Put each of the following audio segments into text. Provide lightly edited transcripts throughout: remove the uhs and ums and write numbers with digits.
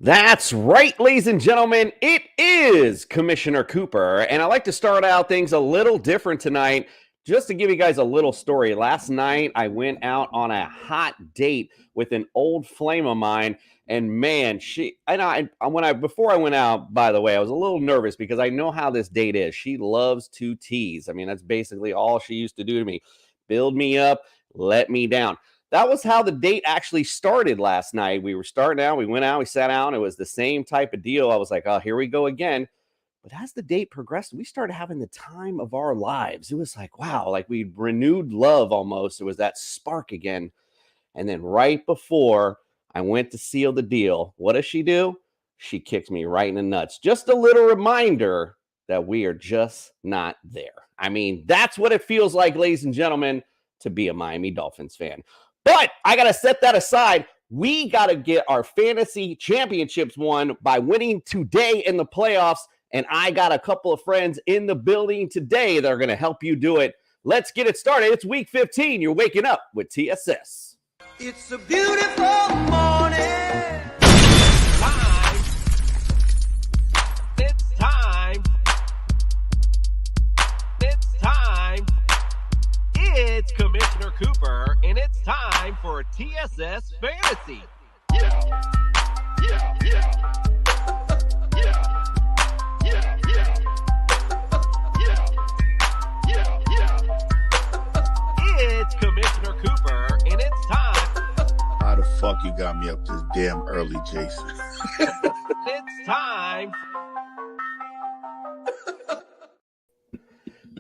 That's right, ladies and gentlemen. It is Commissioner Cooper, and I like to start out things a little different tonight. Just to give you guys a little story, last night I went out on a hot date with an old flame of mine, and man, before I went out, by the way, I was a little nervous because I know how this date is. She loves to tease. I mean, that's basically all she used to do to me: build me up, let me down. That was how the date actually started last night. We were starting out, we went out, we sat down. It was the same type of deal. I was like, oh, here we go again. But as the date progressed, we started having the time of our lives. It was like, wow, like we renewed love almost. It was that spark again. And then right before I went to seal the deal, what does she do? She kicks me right in the nuts. Just a little reminder that we are just not there. I mean, that's what it feels like, ladies and gentlemen, to be a Miami Dolphins fan. But I got to set that aside. We got to get our fantasy championships won by winning today in the playoffs. And I got a couple of friends in the building today that are going to help you do it. Let's get it started. It's week 15. You're waking up with TSS. It's a beautiful morning. It's time. It's Commissioner Cooper, and it's time for TSS Fantasy. Yeah. It's Commissioner Cooper, and it's time. How the fuck you got me up this damn early, Jason? It's time.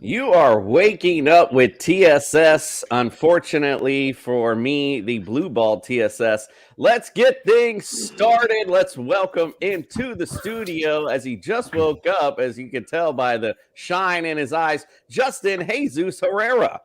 You are waking up with TSS. Unfortunately for me, the blue ball TSS. Let's get things started. Let's welcome into the studio as he just woke up, as you can tell by the shine in his eyes, Justin Jesus Herrera.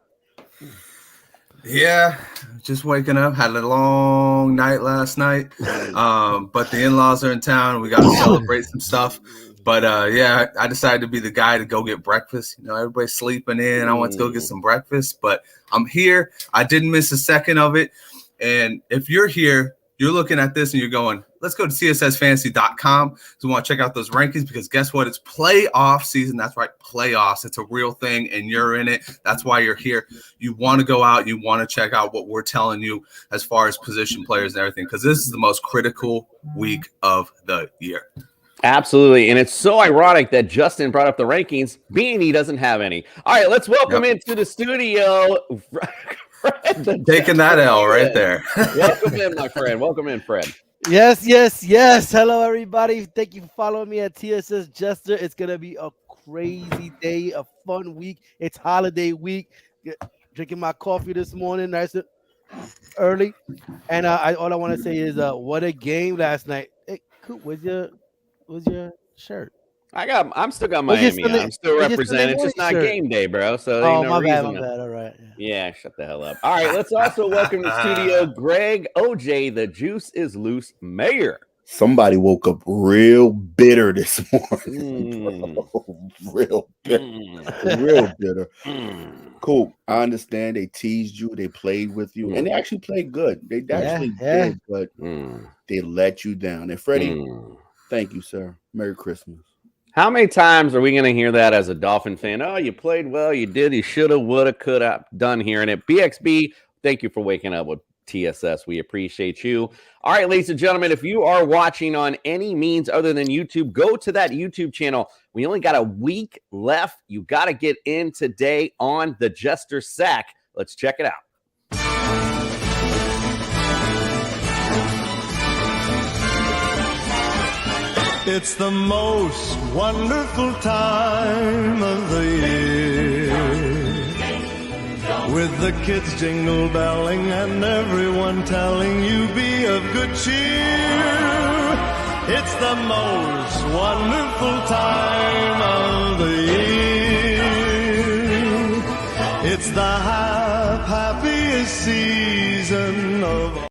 Yeah, just waking up. Had a long night last night, but the in-laws are in town. We got to celebrate some stuff. But, yeah, I decided to be the guy to go get breakfast. You know, everybody's sleeping in. I went to go get some breakfast, but I'm here. I didn't miss a second of it. And if you're here, you're looking at this and you're going, let's go to CSSFantasy.com. So we want to check out those rankings because guess what? It's playoff season. That's right, playoffs. It's a real thing, and you're in it. That's why you're here. You want to go out. You want to check out what we're telling you as far as position players and everything because this is the most critical week of the year. Absolutely. And it's so ironic that Justin brought up the rankings, being he doesn't have any. All right, let's welcome into the studio. Taking that L right there. Welcome in, my friend. Welcome in, Fred. Yes. Hello, everybody. Thank you for following me at TSS Jester. It's going to be a crazy day, a fun week. It's holiday week. Drinking my coffee this morning, nice and early. And all I want to say is what a game last night. Hey, Coop, where's your shirt? I'm still got Miami. I'm still representing. It's just not game day, bro. So my bad. All right. Yeah, shut the hell up. All right, let's also welcome to the studio Greg OJ. The Juice is Loose Mayor. Somebody woke up real bitter this morning. Real bitter. Cool. I understand they teased you, they played with you, and they actually played good. They actually did, but they let you down. And Freddie, thank you, sir. Merry Christmas. How many times are we going to hear that as a Dolphin fan? Oh, you played well. You did. You should have, would have, could have. Done hearing it. BXB, thank you for waking up with TSS. We appreciate you. All right, ladies and gentlemen, if you are watching on any means other than YouTube, go to that YouTube channel. We only got a week left. You got to get in today on the Jester Sack. Let's check it out. It's the most wonderful time of the year, with the kids jingle belling and everyone telling you be of good cheer. It's the most wonderful time of the year. It's the happiest season of all.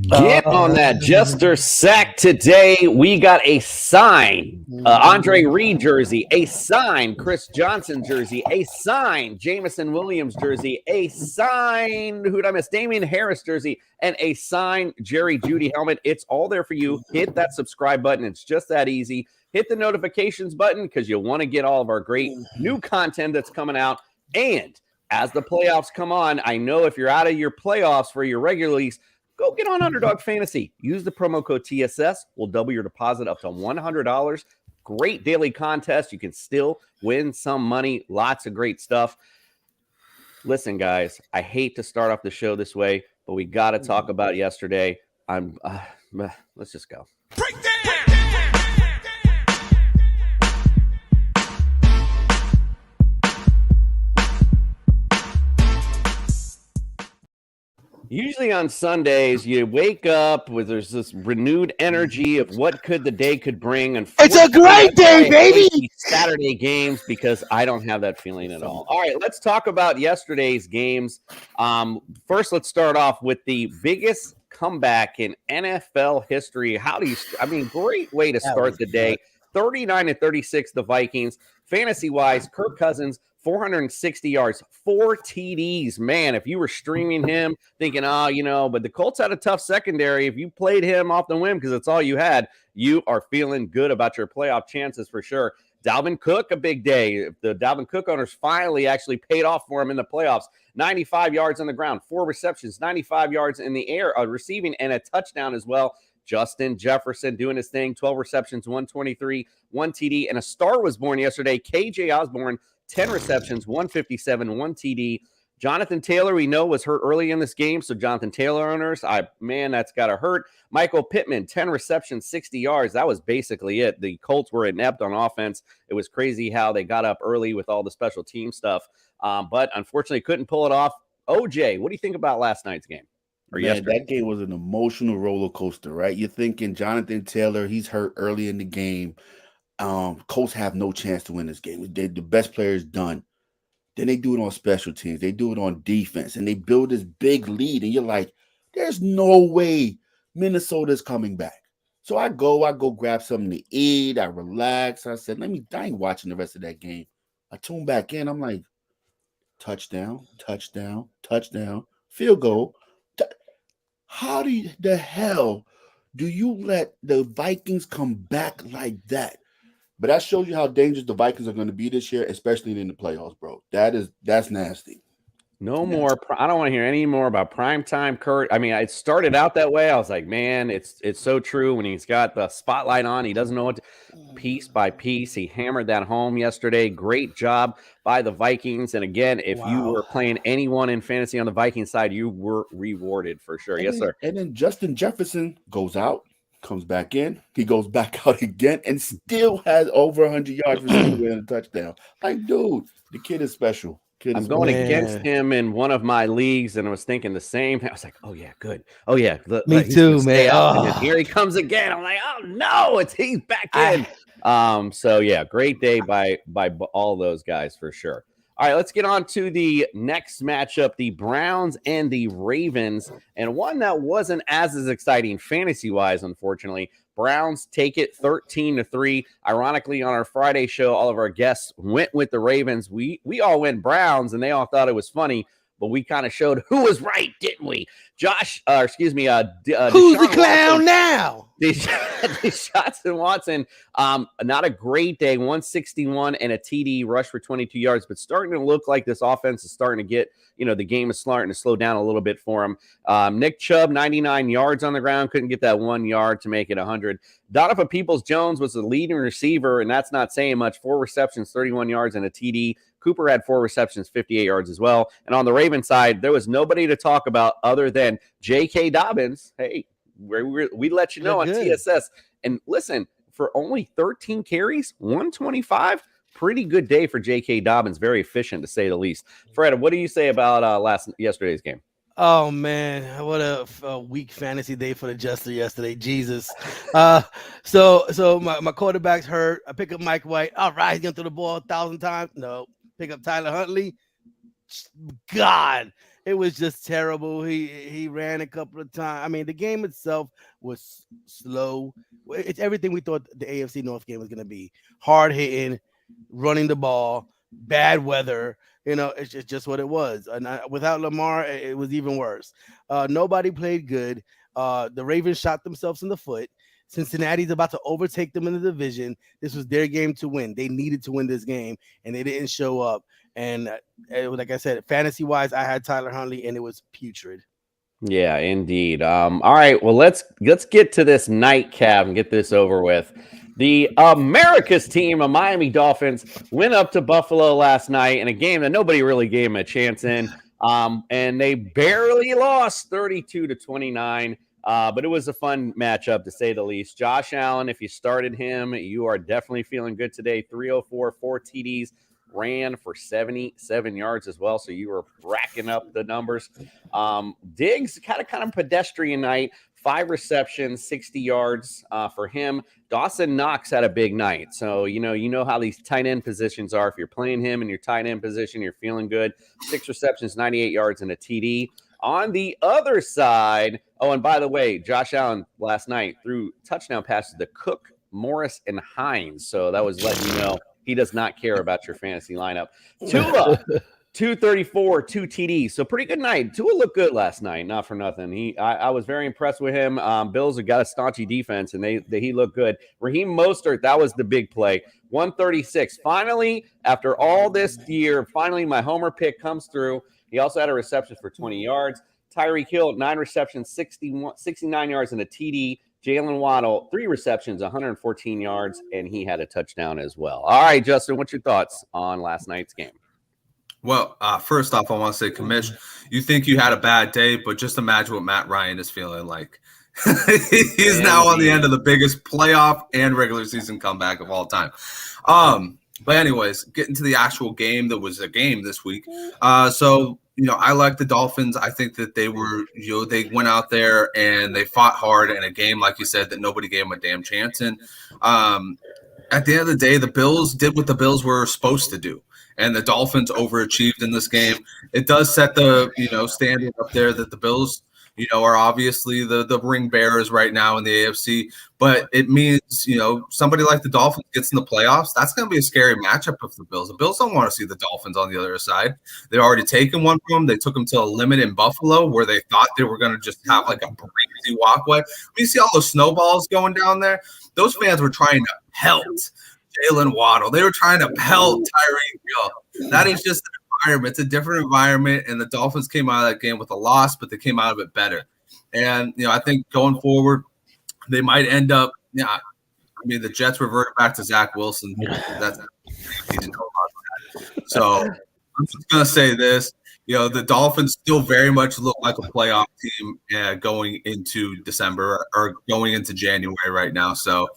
Get on that Jester sack today. We got a signed Andre Reed jersey, a signed Chris Johnson jersey, a signed Jamison Williams jersey, a signed, who'd I miss? Damian Harris jersey, and a signed Jerry Jeudy helmet. It's all there for you. Hit that subscribe button. It's just that easy. Hit the notifications button because you want to get all of our great new content that's coming out. And as the playoffs come on, I know if you're out of your playoffs for your regular leagues, go get on Underdog Fantasy. Use the promo code TSS. We'll double your deposit up to $100. Great daily contest. You can still win some money. Lots of great stuff. Listen, guys, I hate to start off the show this way, but we got to talk about yesterday. Let's just go. Usually on Sundays, you wake up with there's this renewed energy of what the day could bring. And it's a great day, baby. Saturday games because I don't have that feeling at all. All right, let's talk about yesterday's games. First, let's start off with the biggest comeback in NFL history. Great way to start the day. 39-36, the Vikings. Fantasy-wise, Kirk Cousins, 460 yards, 4 TDs. Man, if you were streaming him thinking, but the Colts had a tough secondary. If you played him off the whim because it's all you had, you are feeling good about your playoff chances for sure. Dalvin Cook, a big day. The Dalvin Cook owners finally actually paid off for him in the playoffs. 95 yards on the ground, 4 receptions, 95 yards in the air, receiving, and a touchdown as well. Justin Jefferson doing his thing, 12 receptions, 123, 1 TD, and a star was born yesterday. KJ Osborne, 10 receptions, 157, 1 TD. Jonathan Taylor, we know, was hurt early in this game, so Jonathan Taylor owners, that's got to hurt. Michael Pittman, 10 receptions, 60 yards. That was basically it. The Colts were inept on offense. It was crazy how they got up early with all the special team stuff, but unfortunately couldn't pull it off. OJ, what do you think about last night's game? That game was an emotional roller coaster, right? You're thinking Jonathan Taylor, he's hurt early in the game. Colts have no chance to win this game. The best player is done. Then they do it on special teams. They do it on defense, and they build this big lead. And you're like, there's no way Minnesota's coming back. So I go grab something to eat. I relax. I said, I ain't watching the rest of that game. I tune back in. I'm like, touchdown, field goal. How the hell do you let the Vikings come back like that? But that shows you how dangerous the Vikings are going to be this year, especially in the playoffs, bro. That's nasty. No more. I don't want to hear any more about primetime Kurt. It started out that way. I was like, man, it's so true. When he's got the spotlight on, he doesn't know what to, piece by piece. He hammered that home yesterday. Great job by the Vikings. And again, if you were playing anyone in fantasy on the Viking side, you were rewarded for sure. Yes, sir. And then Justin Jefferson goes out, comes back in. He goes back out again and still has over 100 yards receiving and a touchdown. Like, dude, the kid is special. I'm going against him in one of my leagues, and I was thinking the same. I was like, oh, yeah, good. Oh, yeah. Me too, man. And here he comes again. I'm like, oh, no, he's back in. So, yeah, great day by all those guys for sure. All right, let's get on to the next matchup, the Browns and the Ravens, and one that wasn't as exciting fantasy-wise, unfortunately. Browns take it 13-3. Ironically, on our Friday show, all of our guests went with the Ravens. We all went Browns, and they all thought it was funny, but we kind of showed who was right, didn't we? Who's the clown now? Deshaun Watson, not a great day, 161 and a TD, rush for 22 yards, but starting to look like this offense is starting to get, the game is starting to slow down a little bit for him. Nick Chubb, 99 yards on the ground, couldn't get that 1 yard to make it 100. Donovan Peoples-Jones was the leading receiver, and that's not saying much. 4 receptions, 31 yards, and a TD. Cooper had 4 receptions, 58 yards as well. And on the Ravens side, there was nobody to talk about other than J.K. Dobbins. Hey, we let you know on TSS. And listen, for only 13 carries, 125, pretty good day for J.K. Dobbins. Very efficient, to say the least. Fred, what do you say about yesterday's game? Oh, man, what a weak fantasy day for the Jester yesterday. Jesus. So my quarterback's hurt. I pick up Mike White. All right, he's going to throw the ball 1,000 times. No. Pick up Tyler Huntley. God, It was just terrible. He ran a couple of times. I mean, the game itself was slow. It's everything we thought the AFC North game was going to be. Hard hitting, running the ball, bad weather. It's just what it was. And without Lamar, it was even worse. Nobody played good. The Ravens shot themselves in the foot. Cincinnati's about to overtake them in the division. This was their game to win. They needed to win this game, and they didn't show up. And like I said, fantasy-wise, I had Tyler Huntley, and it was putrid. Yeah, indeed. All right, well, let's get to this nightcap and get this over with. The America's team of Miami Dolphins went up to Buffalo last night in a game that nobody really gave them a chance in, and they barely lost 32-29. But it was a fun matchup, to say the least. Josh Allen, if you started him, you are definitely feeling good today. 304, 4 TDs, ran for 77 yards as well, so you were racking up the numbers. Diggs, kind of pedestrian night. 5 receptions, 60 yards for him. Dawson Knox had a big night. So, you know how these tight end positions are. If you're playing him in your tight end position, you're feeling good. 6 receptions, 98 yards, and a TD. On the other side, and by the way, Josh Allen last night threw touchdown passes to Cook, Morris, and Hines. So that was letting you know he does not care about your fantasy lineup. Tua, 234, 2 TDs. So pretty good night. Tua looked good last night, not for nothing. I was very impressed with him. Bills have got a staunchy defense, and he looked good. Raheem Mostert, that was the big play. 136. Finally, after all this year, my homer pick comes through. He also had a reception for 20 yards. Tyreek Hill, 9 receptions, 69 yards, and a TD. Jalen Waddle, 3 receptions, 114 yards, and he had a touchdown as well. All right, Justin, what's your thoughts on last night's game? Well, first off, I want to say, Commish, you think you had a bad day, but just imagine what Matt Ryan is feeling like. He's now on the end of the biggest playoff and regular season comeback of all time. But anyways, getting to the actual game that was a game this week. I like the Dolphins. I think that they were, they went out there and they fought hard in a game, like you said, that nobody gave them a damn chance in. At the end of the day, the Bills did what the Bills were supposed to do. And the Dolphins overachieved in this game. It does set the, standard up there that the Bills, are obviously the ring bearers right now in the AFC. But it means, somebody like the Dolphins gets in the playoffs. That's going to be a scary matchup for the Bills. The Bills don't want to see the Dolphins on the other side. They've already taken one from them. They took them to a limit in Buffalo where they thought they were going to just have like a crazy walkway. When you see all those snowballs going down there, those fans were trying to pelt Jalen Waddle. They were trying to pelt Tyreek Hill. That is just environment. It's a different environment, and the Dolphins came out of that game with a loss, but they came out of it better. And I think going forward, they might end up. The Jets reverted back to Zach Wilson. That's he didn't know about that. So I'm just gonna say this: the Dolphins still very much look like a playoff team going into December or going into January right now. So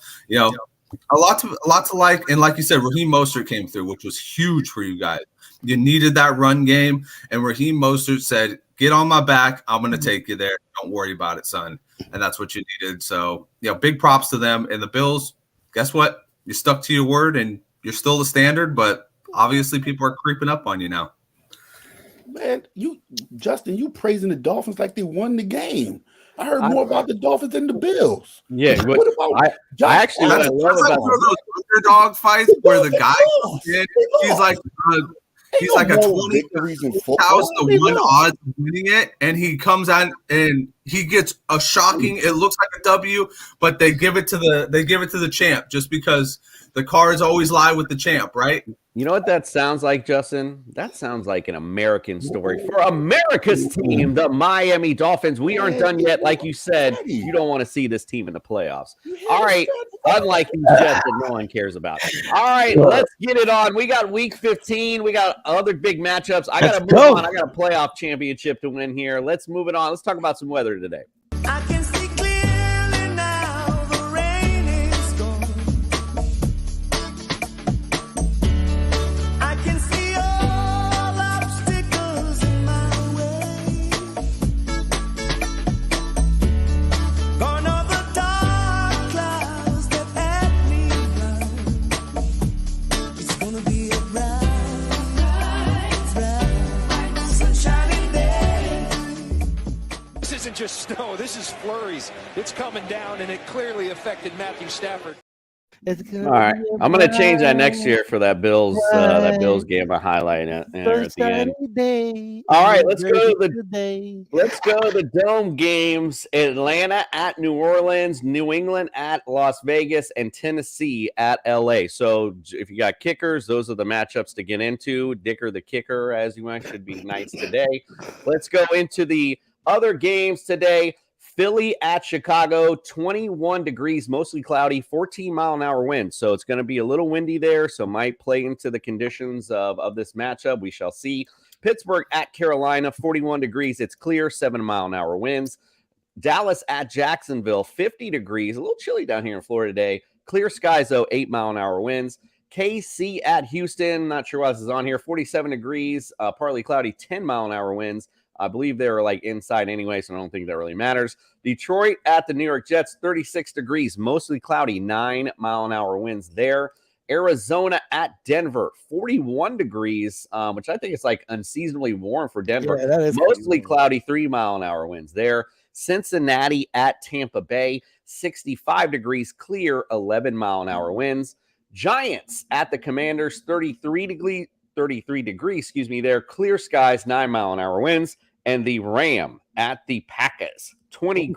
a lot to like, and like you said, Raheem Mostert came through, which was huge for you guys. You needed that run game, and Raheem Mostert said, "Get on my back. I'm going to take you there. Don't worry about it, son." And that's what you needed. So, big props to them. And the Bills, guess what? You stuck to your word, and you're still the standard, but obviously people are creeping up on you now. Man, Justin, you praising the Dolphins like they won the game. I heard more about the Dolphins than the Bills. Yeah, what about I actually that's love like about one of those underdog fights where the guy he's like a 20,000 odds of winning it, and he comes out and he gets a shocking. It looks like a W, but they give it to the champ just because the cards always lie with the champ, right? You know what that sounds like, Justin? That sounds like an American story for America's team, the Miami Dolphins. We aren't done yet. Like you said, you don't want to see this team in the playoffs. All right, unlike these Jets that no one cares about. All right, let's get it on. We got week 15. We got other big matchups. I got to move on. I got a playoff championship to win here. Let's move it on. Let's talk about some weather today. I can see clearly now, the rain is gone. I can see all obstacles in my way. Gone are the dark clouds that had me blind. It's gonna be a bright, sunshiny day. just snow. This is flurries. It's coming down, and it clearly affected Matthew Stafford. It's gonna All right, be a I'm gonna change that next bright, year for that Bills bright, game. I highlight it there at the end. sunshiny day. All right, and let's go dirty to the today. Let's go to the dome games. Atlanta at New Orleans, New England at Las Vegas, and Tennessee at LA. So if you got kickers, those are the matchups to get into. Dicker the kicker, as you might, should be nice today. Let's go into the other games today. Philly at Chicago, 21 degrees, mostly cloudy, 14-mile-an-hour wind. So it's going to be a little windy there, so might play into the conditions of this matchup. We shall see. Pittsburgh at Carolina, 41 degrees. It's clear, 7-mile-an-hour winds. Dallas at Jacksonville, 50 degrees. A little chilly down here in Florida today. Clear skies, though, 8-mile-an-hour winds. KC at Houston, not sure why this is on here, 47 degrees, partly cloudy, 10-mile-an-hour winds. I believe they're like inside anyway, so I don't think that really matters. Detroit at the New York Jets, 36 degrees, mostly cloudy, 9-mile-an-hour winds there. Arizona at Denver, 41 degrees, which I think is like unseasonably warm for Denver. Yeah, that is mostly crazy. cloudy, 3-mile-an-hour winds there. Cincinnati at Tampa Bay, 65 degrees, clear, 11-mile-an-hour winds. Giants at the Commanders, 33 degrees, there. Clear skies, 9-mile-an-hour winds. And the Ram at the Packers, 20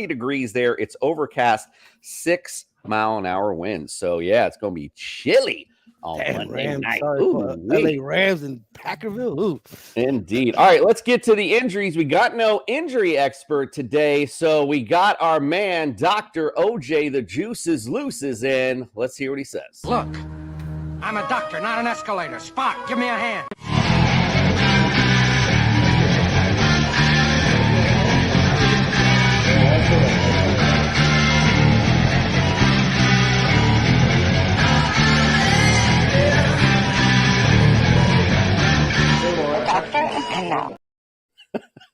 degrees there. It's overcast, 6-mile-an-hour winds. So, yeah, it's going to be chilly on Monday Rams, night. sorry for LA Rams and Packerville. Ooh. Indeed. All right, let's get to the injuries. We got no injury expert today, so we got our man, Dr. OJ, the juice is loose, is in. Let's hear what he says. Look, I'm a doctor, not an escalator. Spock, give me a hand.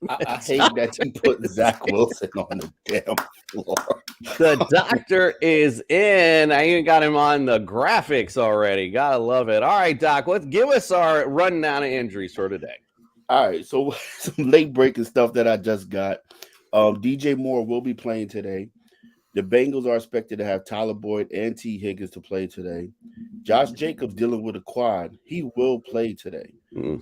I hate that you put Zach Wilson on the damn floor. The doctor is in. I even got him on the graphics already. Gotta love it. All right, Doc, let's give us our rundown of injuries for today. All right, so some late breaking stuff that I just got. DJ Moore will be playing today. The Bengals are expected to have Tyler Boyd and T. Higgins to play today. Josh Jacobs dealing with a quad. He will play today. Real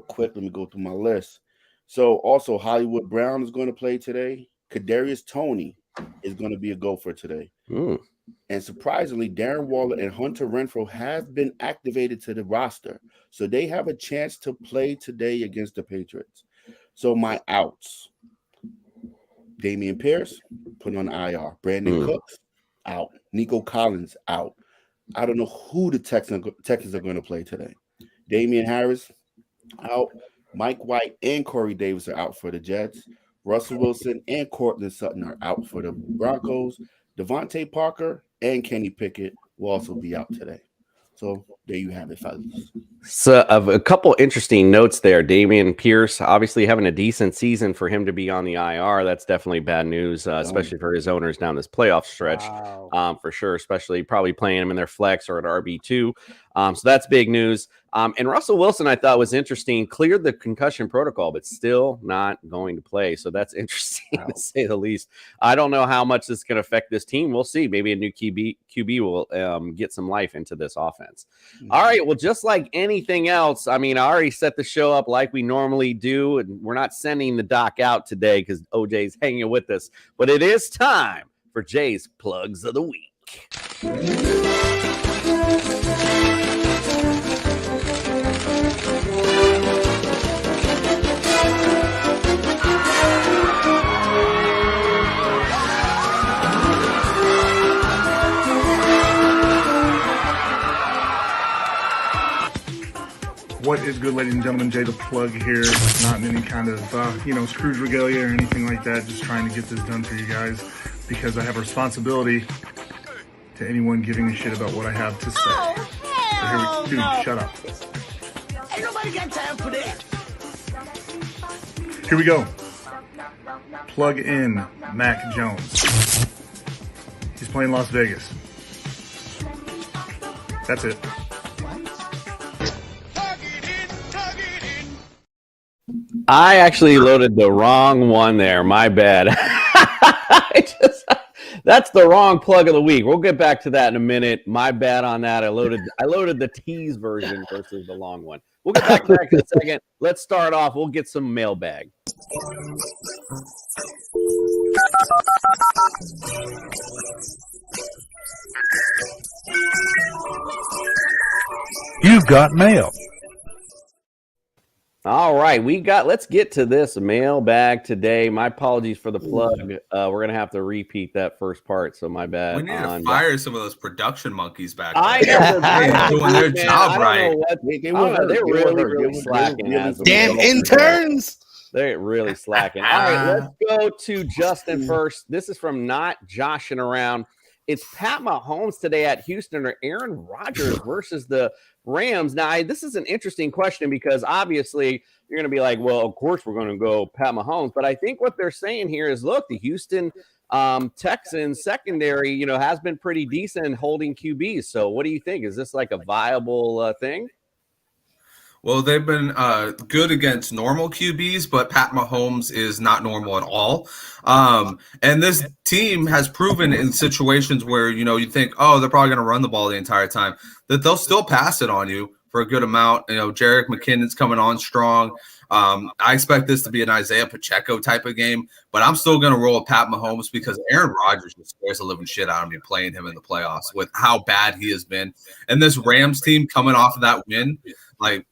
quick, let me go through my list. So also Hollywood Brown is going to play today. Kadarius Toney is going to be a gopher today. And surprisingly, Darren Waller and Hunter Renfrow have been activated to the roster. So they have a chance to play today against the Patriots. So my outs. Damian Pierce, put on IR. Brandon Cooks, out. Nico Collins, out. I don't know who the Texans are going to play today. Damian Harris, out. Mike White and Corey Davis are out for the Jets. Russell Wilson and Cortland Sutton are out for the Broncos. Devontae Parker and Kenny Pickett will also be out today. So there you have it, fellas. So a couple interesting notes there. Damian Pierce obviously having a decent season. For him to be on the IR, that's definitely bad news, especially for his owners down this playoff stretch. Wow. For sure, especially probably playing him in their flex or at RB2. So that's big news. And Russell Wilson, I thought was interesting, cleared the concussion protocol, but still not going to play. So that's interesting to say the least. I don't know how much this is going to affect this team. We'll see. Maybe a new QB will get some life into this offense. All right. Well, just like anything else, I mean, I already set the show up like we normally do, and we're not sending the doc out today because OJ's hanging with us. But it is time for Jay's Plugs of the Week. What is good, ladies and gentlemen? Jay the Plug here. Not any kind of, Scrooge regalia or anything like that. Just trying to get this done for you guys because I have a responsibility to anyone giving a shit about what I have to say. Oh, Dude, shut up. Ain't nobody got time for that. Here we go. Plug in Mac Jones. He's playing Las Vegas. That's it. I actually loaded the wrong one there. My bad. That's the wrong plug of the week. We'll get back to that in a minute. My bad on that. I loaded the tease version versus the long one. We'll get back to that in a second. Let's start off. We'll get some mailbag. You've got mail. All right, let's get to this mailbag today. My apologies for the plug. We're gonna have to repeat that first part, so my bad. We need to fire some of those production monkeys back there. I know, doing their job right. They're really slacking. Damn interns. They're really slacking. All right, let's go to Justin first. This is from Not Joshing Around. It's Pat Mahomes today at Houston or Aaron Rodgers versus the Rams. Now, this is an interesting question because obviously you're going to be like, well, of course we're going to go Pat Mahomes. But I think what they're saying here is, look, the Houston Texans secondary, has been pretty decent holding QBs. So what do you think? Is this like a viable thing? Well, they've been good against normal QBs, but Pat Mahomes is not normal at all. And this team has proven in situations where, you think, oh, they're probably going to run the ball the entire time, that they'll still pass it on you for a good amount. Jerick McKinnon's coming on strong. I expect this to be an Isaiah Pacheco type of game, but I'm still going to roll with Pat Mahomes because Aaron Rodgers just scares the living shit out of me playing him in the playoffs with how bad he has been. And this Rams team coming off of that win, like,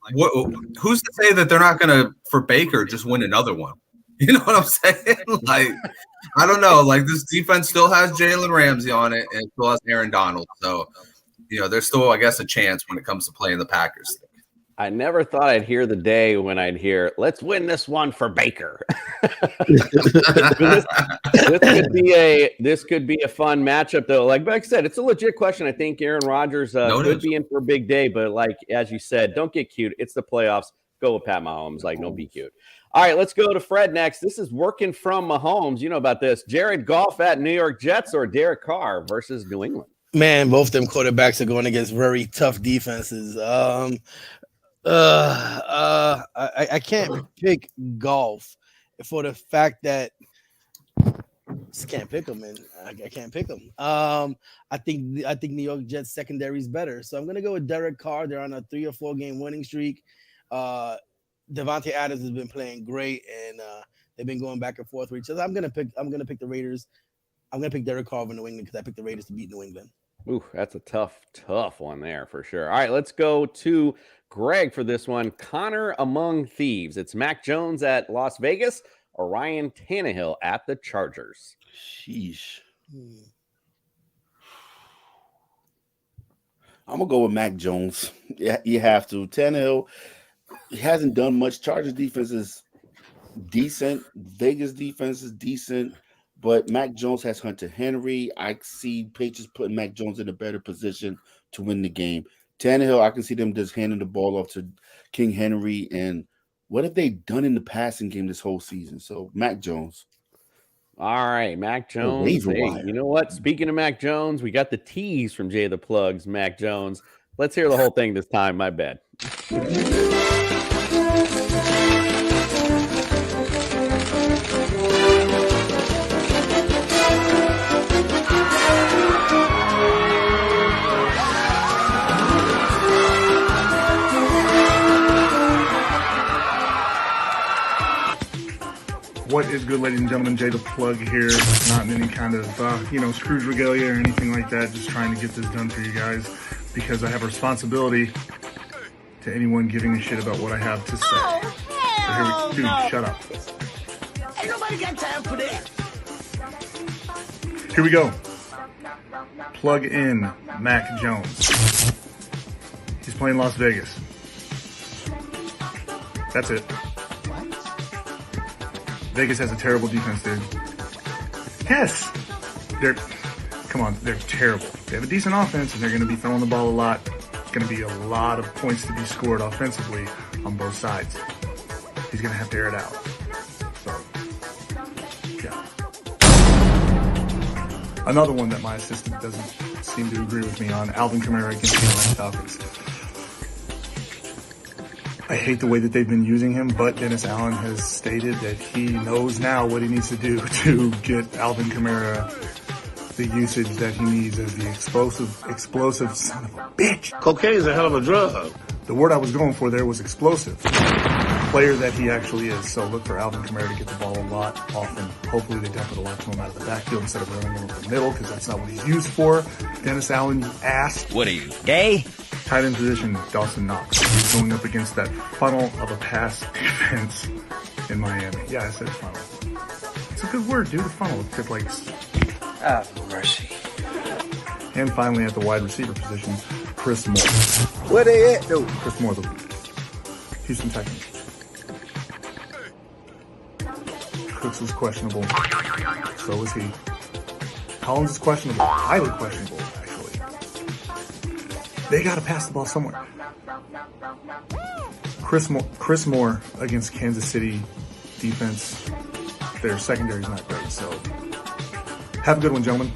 who's to say that they're not going to, for Baker, just win another one? You know what I'm saying? Like, I don't know. Like, this defense still has Jalen Ramsey on it and still has Aaron Donald. So, there's still, I guess, a chance when it comes to playing the Packers. I never thought I'd hear the day when I'd hear, let's win this one for Baker. This could be a fun matchup, though. Like I said, it's a legit question. I think Aaron Rodgers could be in for a big day, but as you said, don't get cute. It's the playoffs. Go with Pat Mahomes. Don't be cute. All right, let's go to Fred next. This is working from Mahomes. You know about this. Jared Goff at New York Jets or Derek Carr versus New England? Man, both them quarterbacks are going against very tough defenses. I can't pick Golf for the fact that just can't pick them, and I can't pick them. I think New York Jets secondary is better, so I'm gonna go with Derek Carr. They're on a 3 or 4 game winning streak. Devontae Adams has been playing great, and they've been going back and forth with each other. I'm gonna pick the Raiders. I'm gonna pick Derek Carr over New England because I picked the Raiders to beat New England. Ooh, that's a tough one there for sure. All right, let's go to Greg for this one. Connor among thieves. It's Mac Jones at Las Vegas or Ryan Tannehill at the Chargers. Sheesh. I'm going to go with Mac Jones. Yeah, you have to. Tannehill, he hasn't done much. Chargers defense is decent. Vegas defense is decent. But Mac Jones has Hunter Henry. I see Patriots putting Mac Jones in a better position to win the game. Tannehill, I can see them just handing the ball off to King Henry. And what have they done in the passing game this whole season? So, Mac Jones. All right, Mac Jones. Hey, you know what? Speaking of Mac Jones, we got the tease from Jay the Plug's Mac Jones. Let's hear the whole thing this time. My bad. What is good, ladies and gentlemen? Jay the Plug here. Not in any kind of, Scrooge regalia or anything like that. Just trying to get this done for you guys because I have a responsibility to anyone giving a shit about what I have to say. Oh, Dude, shut up. Ain't nobody got time for that. Here we go. Plug in Mac Jones. He's playing Las Vegas. That's it. Vegas has a terrible defense, dude. Yes. They're terrible. They have a decent offense, and they're going to be throwing the ball a lot. It's going to be a lot of points to be scored offensively on both sides. He's going to have to air it out. So, yeah. Another one that my assistant doesn't seem to agree with me on, Alvin Kamara against the Atlanta Falcons. I hate the way that they've been using him, but Dennis Allen has stated that he knows now what he needs to do to get Alvin Kamara the usage that he needs as the explosive son of a bitch. Cocaine is a hell of a drug. The word I was going for there was explosive. Player that he actually is. So look for Alvin Kamara to get the ball a lot often. Hopefully they dump it a lot to him out of the backfield instead of running him up the middle, because that's not what he's used for. Dennis Allen, you ass. What are you, gay? Tight end position, Dawson Knox. He's going up against that funnel of a pass defense in Miami. Yeah, I said funnel. It's a good word, dude. A funnel. It's like... Ah, mercy. And finally, at the wide receiver position, Chris Moore. Where they at, though? Chris Moore, the Houston Texans. Cooks is questionable. So is he. Collins is questionable. Highly questionable, actually. They got to pass the ball somewhere. Chris Moore against Kansas City defense. Their secondary is not great, so have a good one, gentlemen.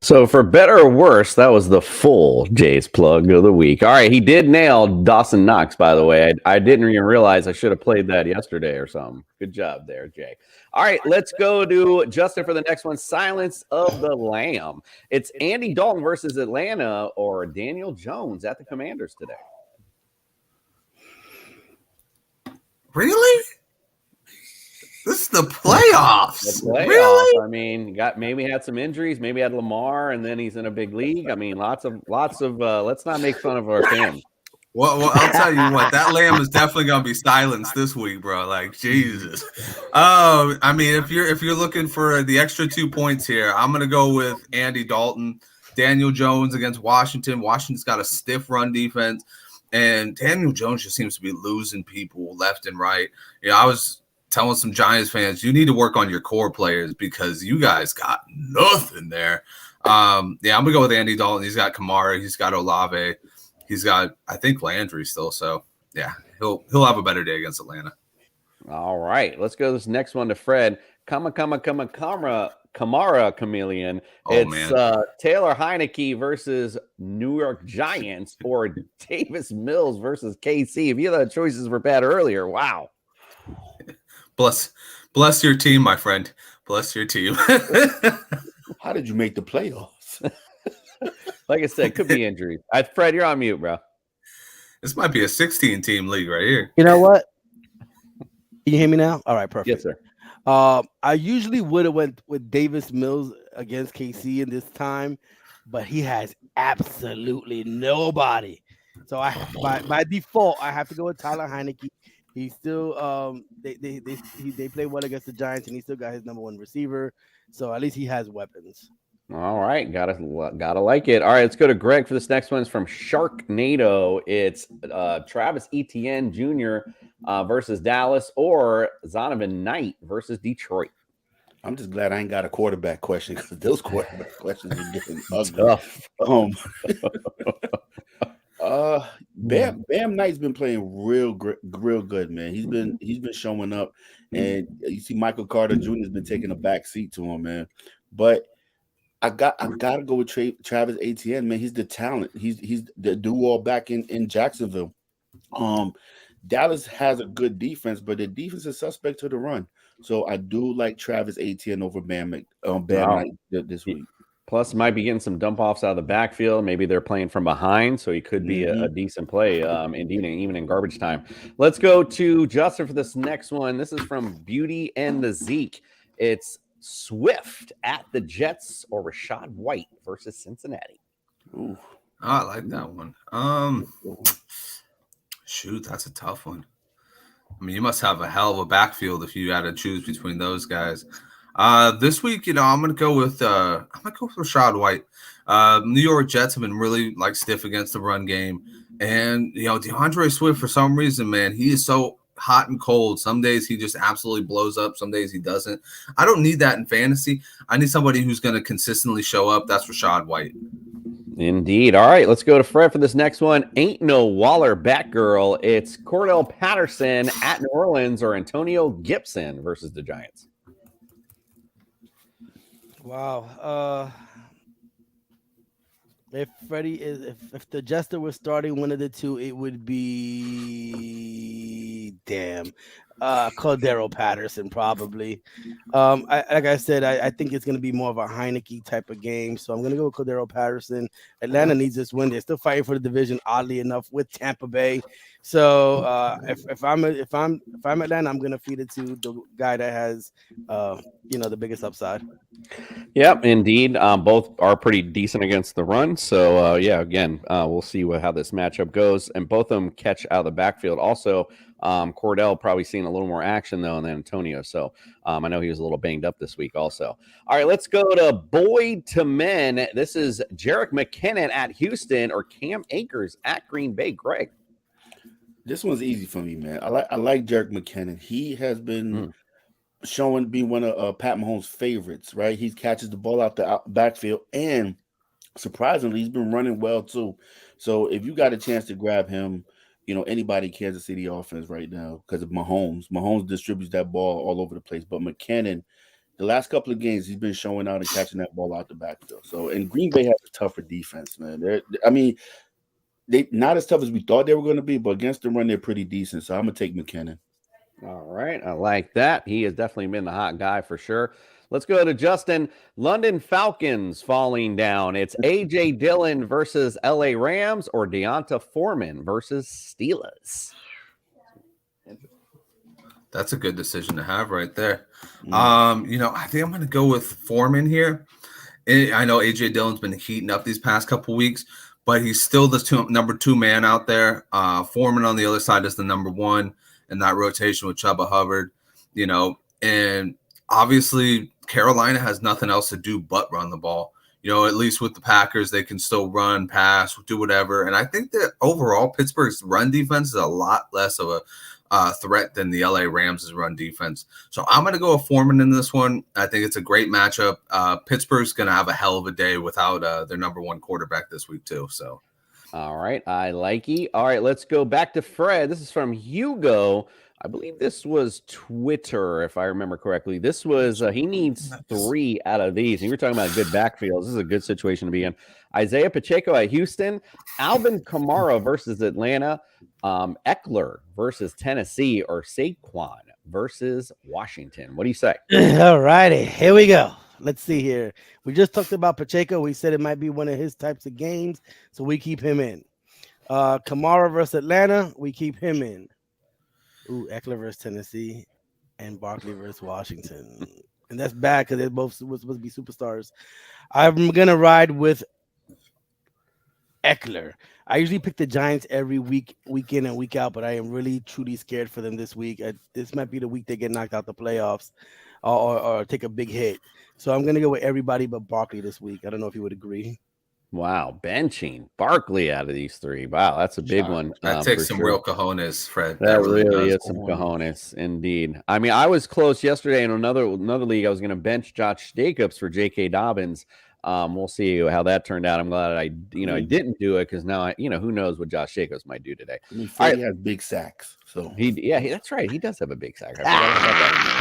So for better or worse, that was the full Jay's plug of the week. All right, he did nail Dawson Knox, by the way. I didn't even realize I should have played that yesterday or something. Good job there, Jay. All right, let's go to Justin for the next one. Silence of the Lamb. It's Andy Dalton versus Atlanta or Daniel Jones at the Commanders today. Really? This is the playoffs. The playoffs. Really? I mean, maybe had some injuries, maybe had Lamar, and then he's in a big league. I mean, lots of. Let's not make fun of our fans. Well, I'll tell you what. That Lamb is definitely gonna be silenced this week, bro. Like Jesus. I mean, if you're looking for the extra 2 points here, I'm gonna go with Andy Dalton, Daniel Jones against Washington. Washington's got a stiff run defense, and Daniel Jones just seems to be losing people left and right. You know, I was telling some Giants fans, you need to work on your core players because you guys got nothing there. I'm gonna go with Andy Dalton. He's got Kamara, he's got Olave, he's got I think Landry still. So yeah, he'll have a better day against Atlanta. All right, let's go this next one to Fred. Kamara Chameleon. It's Taylor Heineke versus New York Giants or Davis Mills versus KC. If you thought choices were bad earlier, wow. Bless your team, my friend. Bless your team. How did you make the playoffs? Like I said, could be injuries. Fred, you're on mute, bro. This might be a 16-team league right here. You know what? Can you hear me now? All right, perfect. Yes, sir. I usually would have went with Davis Mills against KC in this time, but he has absolutely nobody. So by default, I have to go with Tyler Heineke. He's still they play well against the Giants, and he still got his number one receiver. So at least he has weapons. All right, gotta like it. All right, let's go to Greg for this next one. It's from Sharknado. It's Travis Etienne Jr. Versus Dallas or Zonovan Knight versus Detroit. I'm just glad I ain't got a quarterback question because those quarterback questions are getting ugly. Bam Knight's been playing real good, man. He's been showing up, and you see Michael Carter Jr. has been taking a back seat to him, man. But I gotta go with Travis Etienne, man. He's the talent. He's the do-all back in Jacksonville. Dallas has a good defense, but the defense is suspect to the run. So I do like Travis Etienne over Bam Knight this week. Plus, might be getting some dump offs out of the backfield. Maybe they're playing from behind, so he could be a decent play, indeed, even in garbage time. Let's go to Justin for this next one. This is from Beauty and the Zeke. It's Swift at the Jets or Rashad White versus Cincinnati. Ooh, I like that one. Shoot, that's a tough one. I mean, you must have a hell of a backfield if you had to choose between those guys. This week, I'm gonna go with Rashad White. New York Jets have been really stiff against the run game, and DeAndre Swift, for some reason, man, he is so hot and cold. Some days he just absolutely blows up. Some days he doesn't. I don't need that in fantasy. I need somebody who's going to consistently show up. That's Rashad White. Indeed. All right, let's go to Fred for this next one. Ain't no Waller Batgirl. It's Cordell Patterson at New Orleans or Antonio Gibson versus the Giants. Wow. If Freddie is, if the Jester was starting one of the two, it would be Cordero Patterson probably. Like I said, I think it's going to be more of a Heineke type of game, so I'm going to go with Cordero Patterson. Atlanta needs this win; they're still fighting for the division, oddly enough, with Tampa Bay. So if I'm Atlanta, I'm going to feed it to the guy that has the biggest upside. Yep, indeed. Both are pretty decent against the run. So, yeah, again, we'll see how this matchup goes. And both of them catch out of the backfield. Also, Cordell probably seeing a little more action, though, than Antonio. So I know he was a little banged up this week also. All right, let's go to Boyd to Men. This is Jerick McKinnon at Houston or Cam Akers at Green Bay. Greg. This one's easy for me, man. I like Jerick McKinnon. He has been showing to be one of Pat Mahomes' favorites, right? He catches the ball out the backfield, and surprisingly, he's been running well too. So if you got a chance to grab him, anybody in Kansas City offense right now because of Mahomes. Mahomes distributes that ball all over the place, but McKinnon, the last couple of games, he's been showing out and catching that ball out the backfield. So, and Green Bay has a tougher defense, man. They not as tough as we thought they were going to be, but against the run, they're pretty decent. So I'm gonna take McKinnon. All right. I like that. He has definitely been the hot guy for sure. Let's go to Justin. London Falcons falling down. It's A.J. Dillon versus L.A. Rams or Deonta Foreman versus Steelers. That's a good decision to have right there. I think I'm going to go with Foreman here. I know A.J. Dillon's been heating up these past couple weeks, but he's still the number 2 man out there. Foreman on the other side is the number 1 in that rotation with Chuba Hubbard, and obviously Carolina has nothing else to do but run the ball. At least with the Packers, they can still run, pass, do whatever. And I think that overall Pittsburgh's run defense is a lot less of a threat than the LA Rams' run defense. So I'm going to go with Foreman in this one. I think it's a great matchup. Pittsburgh's going to have a hell of a day without their number 1 quarterback this week too. So. All right. I like it. All right. Let's go back to Fred. This is from Hugo. I believe this was Twitter, if I remember correctly. This was, he needs 3 out of these. And you were talking about good backfields. This is a good situation to be in. Isaiah Pacheco at Houston, Alvin Kamara versus Atlanta, Eckler versus Tennessee, or Saquon versus Washington. What do you say? All righty. Here we go. Let's see here. We just talked about Pacheco. We said it might be one of his types of games, so we keep him in. Kamara versus Atlanta, we keep him in. Ooh, Eckler versus Tennessee and Barkley versus Washington. And that's bad because they're both supposed to be superstars. I'm going to ride with Eckler. I usually pick the Giants every week in and week out, but I am really, truly scared for them this week. This might be the week they get knocked out the playoffs or take a big hit. So I'm going to go with everybody but Barkley this week. I don't know if you would agree. Wow, benching Barkley out of these 3. Wow, that's a big one. That takes some real cojones, Fred. That really is some cojones, indeed. I mean, I was close yesterday in another league. I was going to bench Josh Jacobs for J.K. Dobbins. We'll see how that turned out. I'm glad I didn't do it because now who knows what Josh Jacobs might do today. Freddie has big sacks, so that's right. He does have a big sack.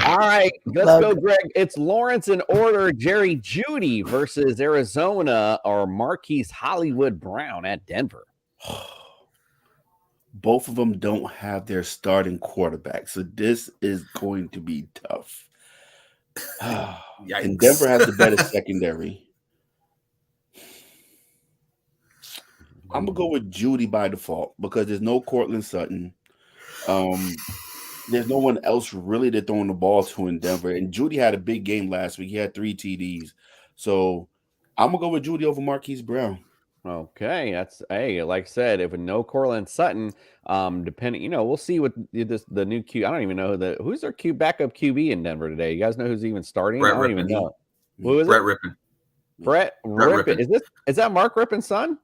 All right, let's go, Greg. It's Lawrence in order. Jerry Jeudy versus Arizona or Marquise Hollywood Brown at Denver. Both of them don't have their starting quarterback, so this is going to be tough. And Denver has the better secondary. I'm gonna go with Jeudy by default because there's no Cortland Sutton. There's no one else really they're throwing the ball to in Denver. And Jeudy had a big game last week. He had 3 TDs. So I'm gonna go with Jeudy over Marquise Brown. Okay, that's like I said, if with no Cortland Sutton, depending, we'll see what the new Q. I don't even know who's their backup QB in Denver today. You guys know who's even starting? Brett I don't Rippon. even know. Who is Brett it? Rippon. Brett Rippon. Is that Mark Rippon's son?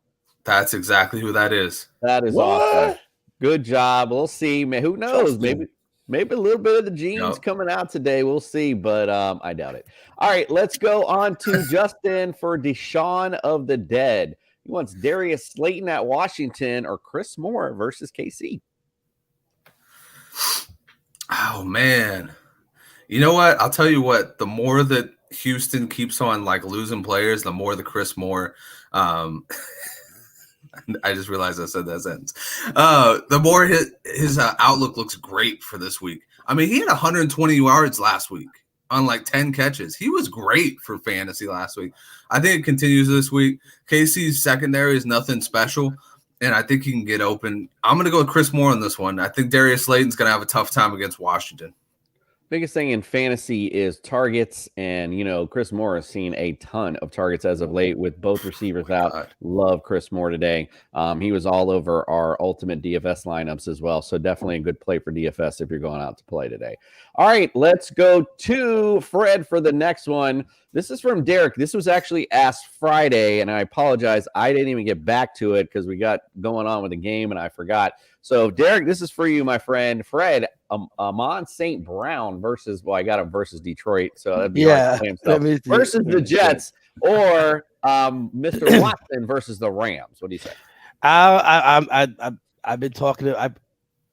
That's exactly who that is. That is awesome. Good job. We'll see. Who knows? Maybe a little bit of the genes coming out today. We'll see, but I doubt it. All right, let's go on to Justin for Deshaun of the Dead. He wants Darius Slayton at Washington or Chris Moore versus KC. Oh, man. You know what? I'll tell you what. The more that Houston keeps on losing players, the more the Chris Moore I just realized I said that sentence. The more his outlook looks great for this week. I mean, he had 120 yards last week on like 10 catches. He was great for fantasy last week. I think it continues this week. KC's secondary is nothing special, and I think he can get open. I'm going to go with Chris Moore on this one. I think Darius Slayton's going to have a tough time against Washington. Biggest thing in fantasy is targets, and Chris Moore has seen a ton of targets as of late with both receivers out. Love Chris Moore today. He was all over our ultimate DFS lineups as well, so definitely a good play for DFS if you're going out to play today. All right, let's go to Fred for the next one. This is from Derek. This was actually asked Friday, and I apologize. I didn't even get back to it because we got going on with the game, and I forgot. So, Derek, this is for you, my friend. Fred, Amon St. Brown versus Detroit. So that'd be hard to play himself. Versus the Jets, or Mr. Watson versus the Rams. What do you say? I've been talking to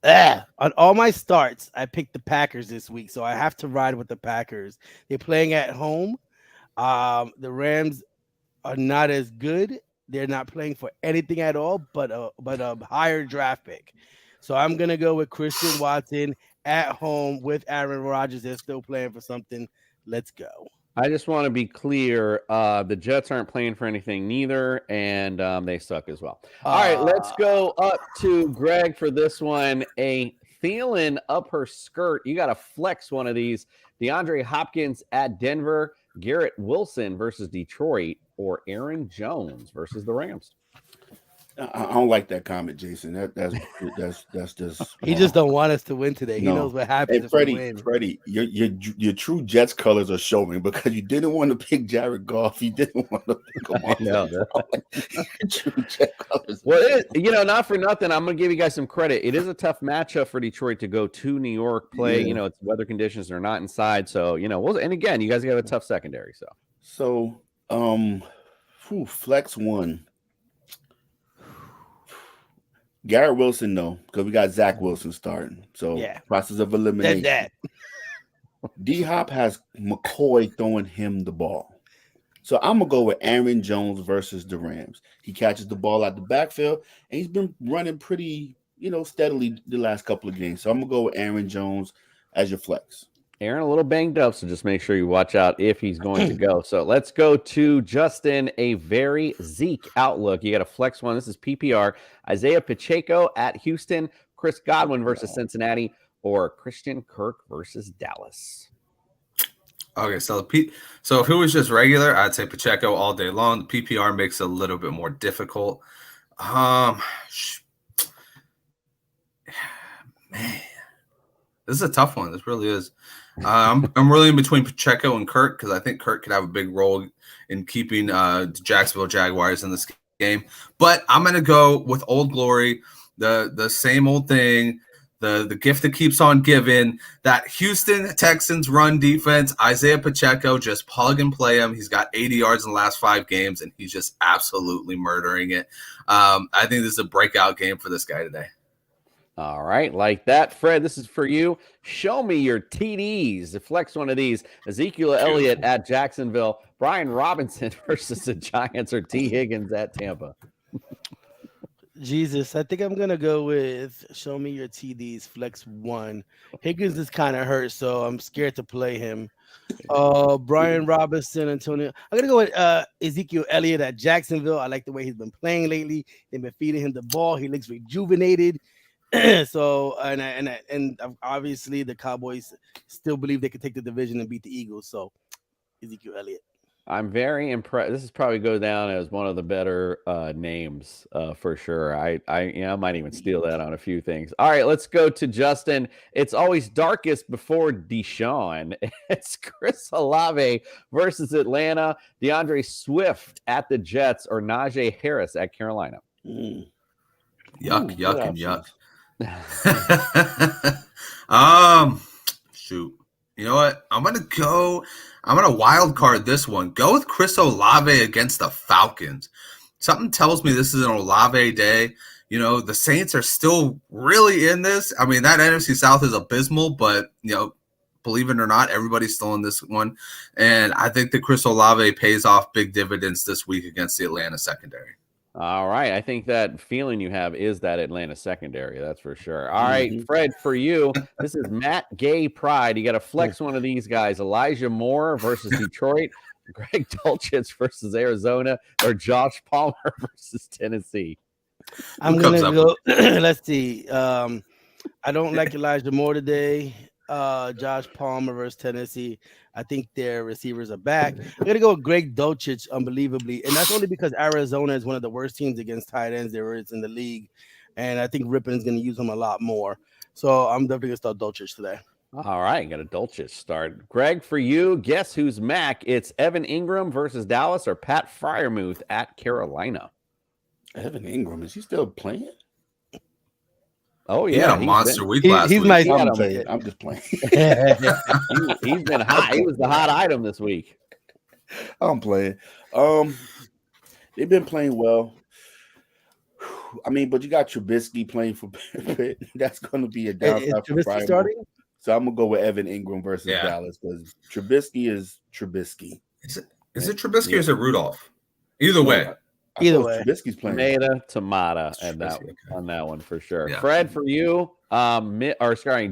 on all my starts. I picked the Packers this week, so I have to ride with the Packers. They're playing at home. The Rams are not as good. They're not playing for anything at all, but a higher draft pick. So I'm gonna go with Christian Watson at home with Aaron Rodgers. They're still playing for something. Let's go. I just want to be clear. The Jets aren't playing for anything neither, and they suck as well. All right, let's go up to Greg for this one. A Thielen up her skirt. You got to flex one of these. DeAndre Hopkins at Denver. Garrett Wilson versus Detroit, or Aaron Jones versus the Rams. I don't like that comment, Jason. That's just he just don't want us to win today. He knows what happens. Hey, Freddie, your true Jets colors are showing because you didn't want to pick Jared Goff. You didn't want to pick him off. True Jet colors. Well, not for nothing. I'm gonna give you guys some credit. It is a tough matchup for Detroit to go to New York play. Yeah. It's weather conditions. They're not inside, so and again, you guys have a tough secondary. So flex one. Garrett Wilson, no, because we got Zach Wilson starting. So process of elimination. D-Hop has McCoy throwing him the ball. So I'm going to go with Aaron Jones versus the Rams. He catches the ball out the backfield, and he's been running pretty, steadily the last couple of games. So I'm going to go with Aaron Jones as your flex. Aaron a little banged up, so just make sure you watch out if he's going to go. So let's go to Justin, a very Zeke outlook. You got a flex one. This is PPR. Isaiah Pacheco at Houston, Chris Godwin versus Cincinnati, or Christian Kirk versus Dallas. Okay, so if it was just regular, I'd say Pacheco all day long. The PPR makes it a little bit more difficult. Man, this is a tough one. This really is. I'm really in between Pacheco and Kirk because I think Kirk could have a big role in keeping the Jacksonville Jaguars in this game. But I'm going to go with Old Glory, the same old thing, the gift that keeps on giving, that Houston Texans run defense. Isaiah Pacheco, just plug and play him. He's got 80 yards in the last 5 games, and he's just absolutely murdering it. I think this is a breakout game for this guy today. All right, like that. Fred, this is for you. Show me your TDs. Flex one of these. Ezekiel Elliott at Jacksonville. Brian Robinson versus the Giants, or T. Higgins at Tampa. Jesus, I think I'm going to go with show me your TDs, flex one. Higgins is kind of hurt, so I'm scared to play him. Brian Robinson, Antonio. I'm going to go with Ezekiel Elliott at Jacksonville. I like the way he's been playing lately. They've been feeding him the ball. He looks rejuvenated. So and obviously the Cowboys still believe they could take the division and beat the Eagles. So Ezekiel Elliott. I'm very impressed. This is probably go down as one of the better names for sure. I might even steal that on a few things. All right, let's go to Justin. It's always darkest before Deshaun. It's Chris Olave versus Atlanta. DeAndre Swift at the Jets, or Najee Harris at Carolina. Yuck, yuck, and yuck. Shoot. You know what? I'm gonna wild card this one. Go with Chris Olave against the Falcons. Something tells me this is an Olave day. The Saints are still really in this. I mean, that NFC South is abysmal, but believe it or not, everybody's still in this one. And I think that Chris Olave pays off big dividends this week against the Atlanta secondary. All right. I think that feeling you have is that Atlanta secondary. That's for sure. All right, Fred, for you, this is Matt Gay Pride. You got to flex one of these guys. Elijah Moore versus Detroit, Greg Dulcich versus Arizona, or Josh Palmer versus Tennessee. I'm going to go. Let's see. I don't like Elijah Moore today. Josh Palmer versus Tennessee. I think their receivers are back. I'm going to go with Greg Dulcich, unbelievably. And that's only because Arizona is one of the worst teams against tight ends there is in the league. And I think Rippon is going to use them a lot more. So I'm definitely going to start Dulcich today. All right, got a Dulcich start. Greg, for you, guess who's Mac? It's Evan Ingram versus Dallas or Pat Freiermuth at Carolina. Evan Ingram, is he still playing? Oh yeah, he monster week last week. I'm just playing. He's been hot. He was the hot item this week. I'm playing. They've been playing well. I mean, but you got Trubisky playing for Pitt. That's going to be a downside for Brian. Starting? So I'm gonna go with Evan Ingram versus Dallas because Trubisky is Trubisky. Is it Trubisky or is it Rudolph? Either way. Either way, Trubisky's playing. Tomato on that one for sure. Yeah. Fred, for you,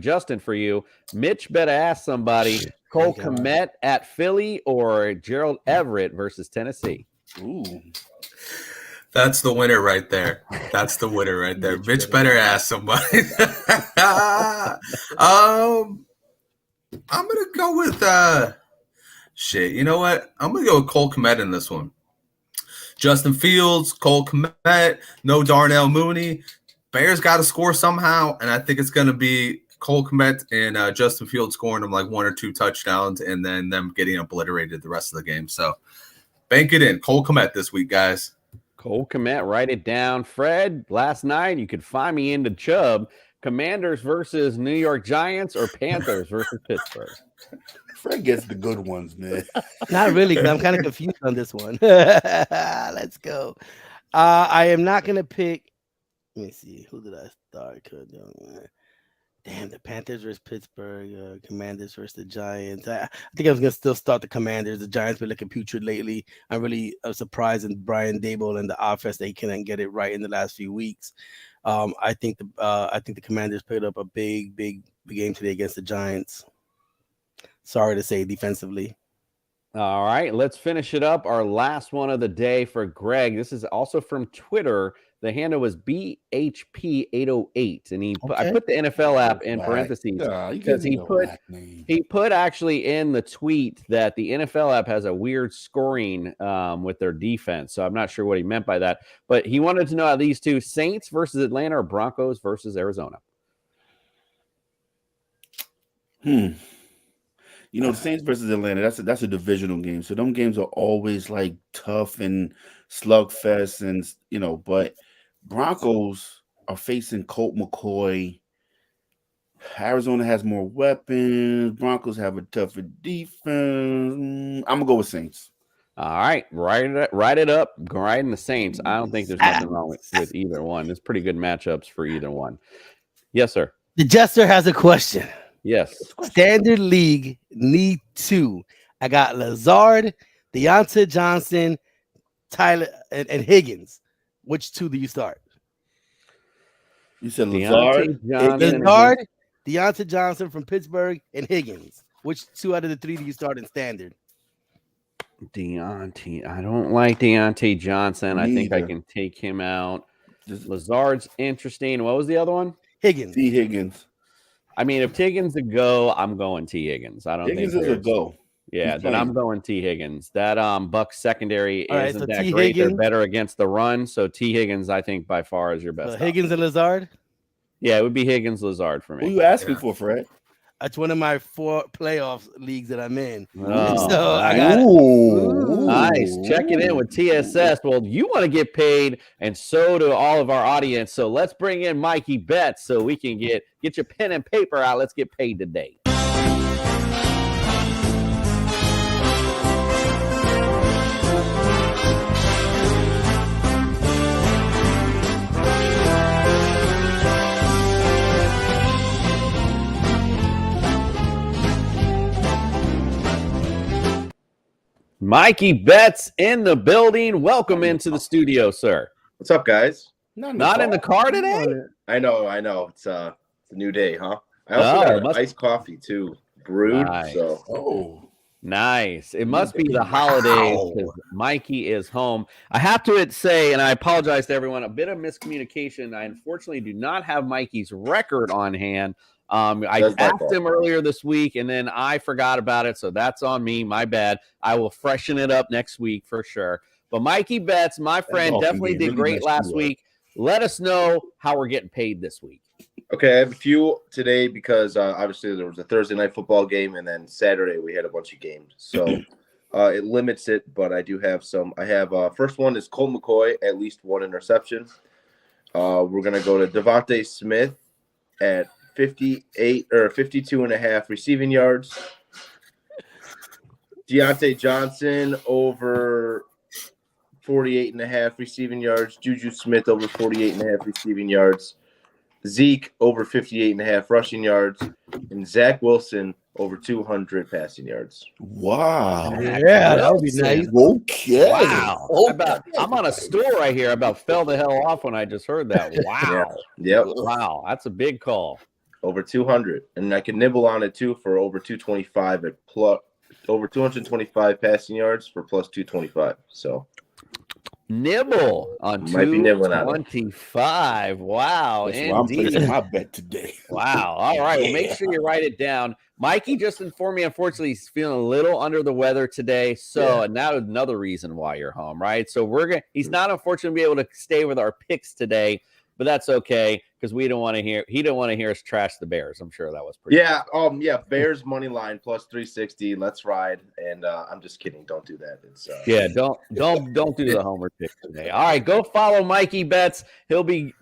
Justin, for you, Mitch better ask somebody. Cole Kmet at Philly or Gerald Everett versus Tennessee. Ooh, that's the winner right there. That's the winner right there. Mitch better ask somebody. I'm gonna go with shit. You know what? I'm gonna go with Cole Kmet in this one. Justin Fields, Cole Kmet, no Darnell Mooney. Bears got to score somehow, and I think it's going to be Cole Kmet and Justin Fields scoring them like 1 or 2 touchdowns and then them getting obliterated the rest of the game. So bank it in. Cole Kmet this week, guys. Cole Kmet, write it down. Fred, last night you could find me into Chubb. Commanders versus New York Giants or Panthers versus Pittsburgh? Fred gets the good ones, man. Not really, because I'm kind of confused on this one. Let's go. I am not going to pick. Let me see. Who did I start? Damn, the Panthers versus Pittsburgh. Commanders versus the Giants. I think I was going to still start the Commanders. The Giants been looking putrid lately. I'm really surprised in Brian Dable and the offense. They couldn't get it right in the last few weeks. I think the Commanders picked up a big game today against the Giants. Sorry to say, defensively. All right, let's finish it up. Our last one of the day for Greg. This is also from Twitter. The handle was BHP808, and I put the NFL app in parentheses because he put actually in the tweet that the NFL app has a weird scoring with their defense. So I'm not sure what he meant by that, but he wanted to know how these two, Saints versus Atlanta or Broncos versus Arizona. You know, the Saints versus Atlanta, that's a divisional game. So them games are always like tough and slugfest and, you know, but Broncos are facing Colt McCoy. Arizona has more weapons. Broncos have a tougher defense. I'm going to go with Saints. All right, write it up. Right in the Saints. I don't think there's nothing wrong with either one. There's pretty good matchups for either one. Yes, sir. The Jester has a question. Yes. Standard League need 2. I got Lazard, Deontay Johnson, Tyler, and Higgins. Which 2 do you start? You said Lazard, Deontay Johnson from Pittsburgh, and Higgins. Which 2 out of the 3 do you start in Standard? Deontay. I don't like Deontay Johnson. I think I can take him out. Lazard's interesting. What was the other one? Higgins. T. Higgins. I mean, if Higgins a go, I'm going T. Higgins. I don't Higgins think is a go. Yeah, then I'm going T. Higgins. That Bucks secondary isn't that T. great. Higgins. They're better against the run. So T. Higgins, I think, by far is your best. Higgins and Lazard? Yeah, it would be Higgins, Lazard for me. Who you asking for, Fred? That's one of my 4 playoff leagues that I'm in. Oh, so nice. I got Nice. Check it in with TSS. Well, you want to get paid, and so do all of our audience. So let's bring in Mikey Bets so we can get your pen and paper out. Let's get paid today. Mikey Bets in the building. Welcome into the studio, sir. What's up, guys? Not in the car today? I know. It's a new day, huh? I also got iced coffee too, brewed. Nice. So, nice. It must be the holidays because Mikey is home. I have to say, and I apologize to everyone, a bit of miscommunication. I unfortunately do not have Mikey's record on hand. I asked him earlier this week, and then I forgot about it, so that's on me. My bad. I will freshen it up next week for sure. But Mikey Bets, my friend, definitely did great last week. Let us know how we're getting paid this week. Okay, I have a few today because obviously there was a Thursday night football game, and then Saturday we had a bunch of games. So it limits it, but I do have some. I have first one is Colt McCoy, at least one interception. We're going to go to Devontae Smith at 58 or 52 and a half receiving yards. Deontay Johnson over 48 and a half receiving yards. Juju Smith over 48 and a half receiving yards. Zeke over 58 and a half rushing yards. And Zach Wilson over 200 passing yards. Wow. Yeah, that would be nice. Okay. Wow. I'm on a stool right here. I about fell the hell off when I just heard that. Wow. Yep. Wow. That's a big call. Over 200. And I can nibble on it too for over 225 at plus over 225 passing yards for plus 225. So nibble on might be nibbling on 225. Wow. That's why I'm placing my bet today. Wow. All right. Well, make sure you write it down. Mikey just informed me, unfortunately, he's feeling a little under the weather today. So, and that is another reason why you're home, right? So he's not unfortunately be able to stay with our picks today, but that's okay because he didn't want to hear us trash the Bears. I'm sure that was pretty cool. Bears money line plus 360. Let's ride. And I'm just kidding. Don't do that. It's don't do the homer pick today. All right, go follow Mikey Bets. He'll be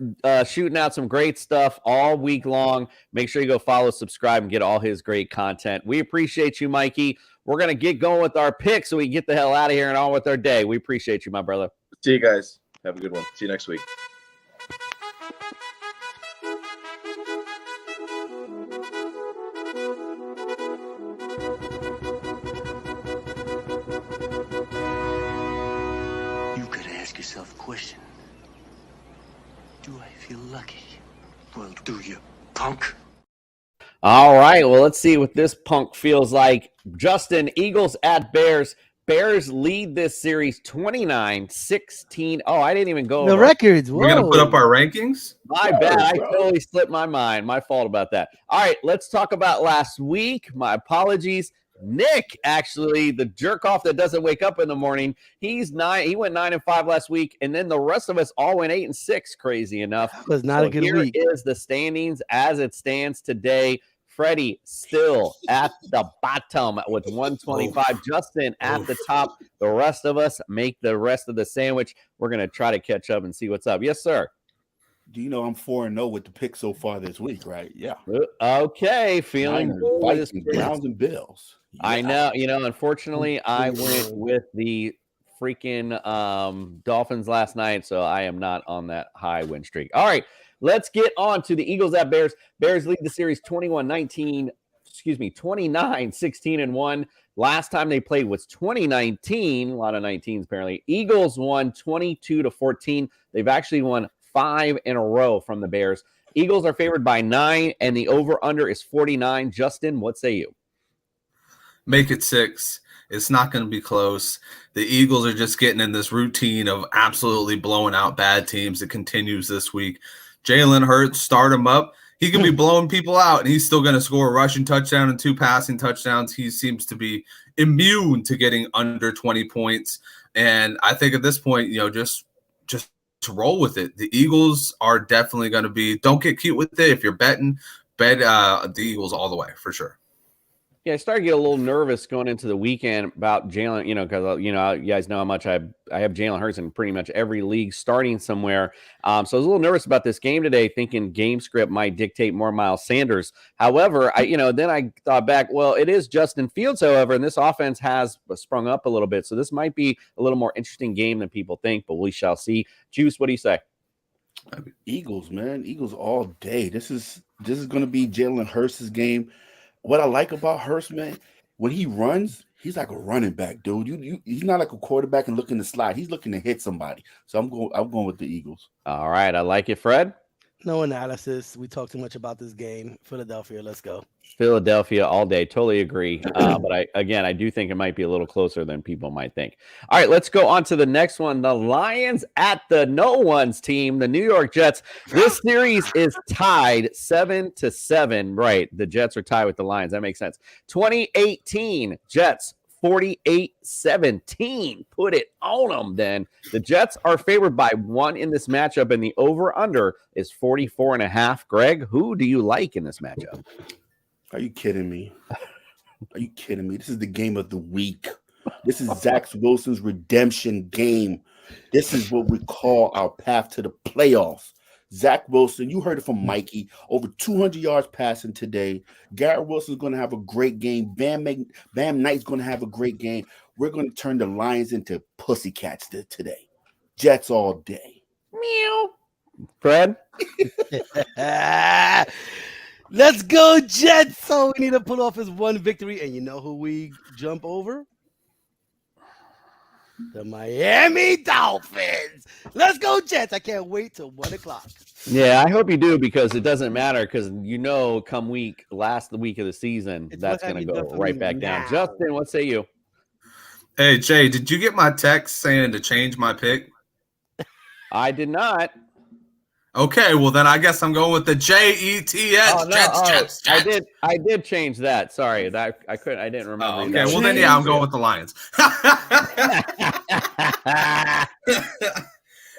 shooting out some great stuff all week long. Make sure you go follow, subscribe, and get all his great content. We appreciate you, Mikey. We're gonna get going with our picks so we can get the hell out of here and on with our day. We appreciate you, my brother. See you guys. Have a good one. See you next week. Yourself a question. Do I feel lucky? Well, do you, punk? All right. Well, let's see what this punk feels like. Justin, Eagles at Bears. Bears lead this series 29-16. Oh, I didn't even go the over records. We're going to put up our rankings? My bad. I totally slipped my mind. My fault about that. All right. Let's talk about last week. My apologies. Nick, actually, the jerk off that doesn't wake up in the morning, he went 9-5 last week, and then the rest of us all went 8-6. Crazy enough. That was not a good week. Here is the standings as it stands today. Freddie still at the bottom with 125. Justin at the top. The rest of us make the rest of the sandwich. We're gonna try to catch up and see what's up. Yes, sir. Do you know I'm 4-0 with the pick so far this week, right? Yeah. Okay, feeling Vikings, Browns and Bills. Yeah. I know. Unfortunately, I went with the freaking Dolphins last night, so I am not on that high win streak. All right, let's get on to the Eagles at Bears. Bears lead the series 29-16-1. Last time they played was 2019. A lot of 19s apparently. Eagles won 22-14. They've actually won 5 in a row from the Bears. Eagles are favored by 9, and the over-under is 49. Justin, what say you? Make it 6. It's not going to be close. The Eagles are just getting in this routine of absolutely blowing out bad teams. It continues this week. Jalen Hurts, start him up. He could be blowing people out, and he's still going to score a rushing touchdown and 2 passing touchdowns. He seems to be immune to getting under 20 points. And I think at this point, just to roll with it. The Eagles are definitely going to be, don't get cute with it. If you're betting, bet the Eagles all the way for sure. Yeah, I started to get a little nervous going into the weekend about Jalen, because, you guys know how much I have Jalen Hurts in pretty much every league starting somewhere. So I was a little nervous about this game today, thinking game script might dictate more Miles Sanders. However, then I thought back, well, it is Justin Fields, however, and this offense has sprung up a little bit. So this might be a little more interesting game than people think, but we shall see. Juice, what do you say? Eagles, man. Eagles all day. This is going to be Jalen Hurts' game. What I like about Hurts, man, when he runs, He's like a running back, dude. He's not like a quarterback and looking to slide. He's looking to hit somebody. So I'm going with the Eagles. All right, I like it, Fred. No analysis. We talk too much about this game. Philadelphia, let's go. Philadelphia all day. Totally agree. But I do think it might be a little closer than people might think. All right, let's go on to the next one. The Lions at the no one's team, the New York Jets. This series is tied 7-7. Right. The Jets are tied with the Lions. That makes sense. 2018 Jets 48-17. Put it on them then. The Jets are favored by 1 in this matchup, and the over-under is 44.5. Greg, who do you like in this matchup? Are you kidding me? Are you kidding me? This is the game of the week. This is Zach Wilson's redemption game. This is what we call our path to the playoffs. Zach Wilson, you heard it from Mikey, over 200 yards passing today. Garrett Wilson's going to have a great game. Bam Knight's going to have a great game. We're going to turn the Lions into pussycats today. Jets all day. Meow. Fred? Let's go, Jets. So we need to pull off his one victory. And you know who we jump over? The Miami Dolphins. Let's go, Jets. I can't wait till 1 o'clock. Yeah, I hope you do, because it doesn't matter, because come last week of the season, that's going to go right back down. Justin, what say you? Hey, Jay, did you get my text saying to change my pick? I did not. Okay, well then I guess I'm going with the Jets. Oh, no. Jets. I did change that. Sorry, that I didn't remember. Okay, well then I'm going with the Lions.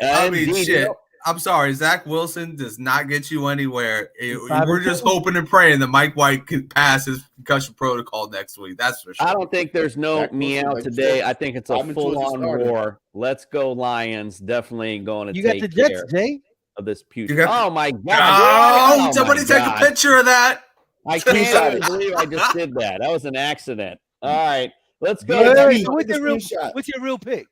I mean, shit. I'm sorry, Zach Wilson does not get you anywhere. We're just hoping and praying that Mike White can pass his concussion protocol next week. That's for sure. I don't think there's no meow today. I think it's a full-on war. Let's go Lions. Definitely going to take the Jets, Jay? Of this putrid. Oh my God! Somebody take a picture of that. I can't even believe I just did that. That was an accident. All right, let's go. What's your real pick?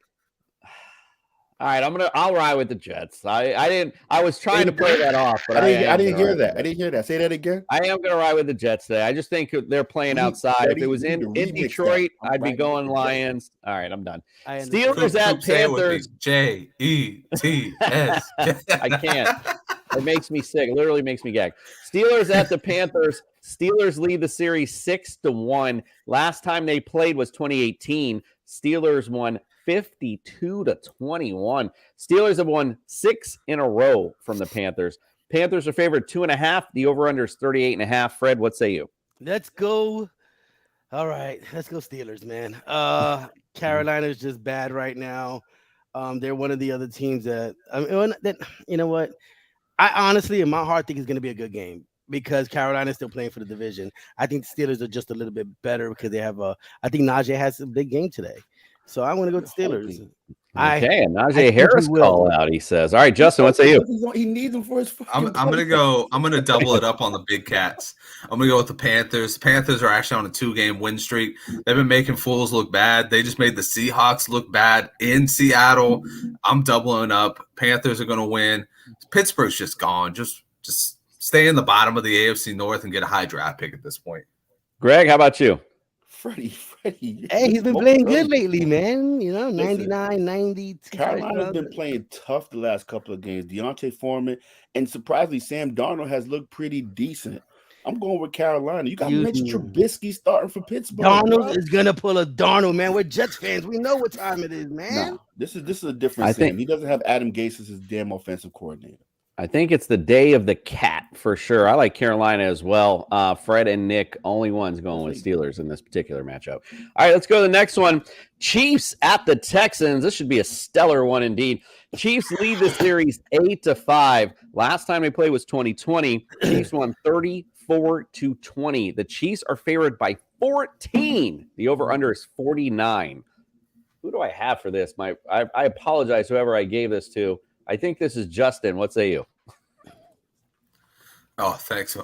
All right, I'll ride with the Jets. I was trying to play that off, but I didn't hear that. I didn't hear that. Say that again. I am going to ride with the Jets today. I just think they're playing outside. If it was in Detroit, I'd be going Lions. All right, I'm done. Steelers at Panthers. Jets. I can't. It makes me sick. It literally makes me gag. Steelers at the Panthers. Steelers lead the series 6-1. Last time they played was 2018. Steelers won 52-21. Steelers have won 6 in a row from the Panthers. Panthers are favored 2.5. The over-under is 38.5. Fred, what say you? Let's go. All right, let's go Steelers, man. Carolina's just bad right now. They're one of the other teams that you know what? I honestly, in my heart, think it's going to be a good game because Carolina's still playing for the division. I think the Steelers are just a little bit better because they have I think Najee has a big game today. So I want to go to Steelers. Okay, and Najee Harris call out, he says. All right, Justin, what say you? He needs them for his I'm gonna double it up on the big cats. I'm gonna go with the Panthers. The Panthers are actually on a 2-game win streak. They've been making fools look bad. They just made the Seahawks look bad in Seattle. I'm doubling up. Panthers are gonna win. Pittsburgh's just gone. Just stay in the bottom of the AFC North and get a high draft pick at this point. Greg, how about you? Freddie. Hey, he's been playing good lately, man. 99, 90. Carolina's been playing tough the last couple of games. Deontay Foreman and surprisingly, Sam Darnold has looked pretty decent. I'm going with Carolina. You got Mitch Trubisky starting for Pittsburgh. Darnold is gonna pull a Darnold, man. We're Jets fans. We know what time it is, man. Nah, this is a different Sam. He doesn't have Adam Gase as his damn offensive coordinator. I think it's the day of the cat for sure. I like Carolina as well. Fred and Nick, only ones going with Steelers in this particular matchup. All right, let's go to the next one. Chiefs at the Texans. This should be a stellar one indeed. Chiefs lead the series 8-5. Last time they played was 2020. Chiefs won 34-20. The Chiefs are favored by 14. The over-under is 49. Who do I have for this? I apologize, whoever I gave this to. I think this is Justin. What say you? Oh, thanks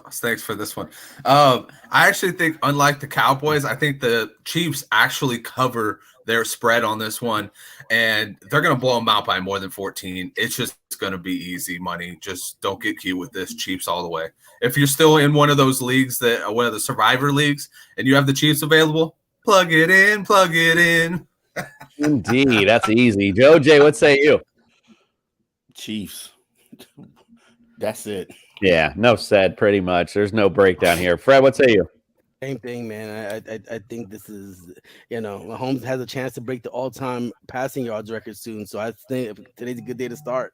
for this one. I actually think, unlike the Cowboys, I think the Chiefs actually cover their spread on this one, and they're going to blow them out by more than 14. It's just going to be easy money. Just don't get cute with this. Chiefs all the way. If you're still in one of those leagues, one of the Survivor leagues, and you have the Chiefs available, Plug it in, plug it in. Indeed, that's easy. Joe J, what say you? Chiefs. That's it. Yeah, enough said. Pretty much. There's no breakdown here. Fred, what say you? Same thing, man. I think this is, Mahomes has a chance to break the all-time passing yards record soon. So I think today's a good day to start.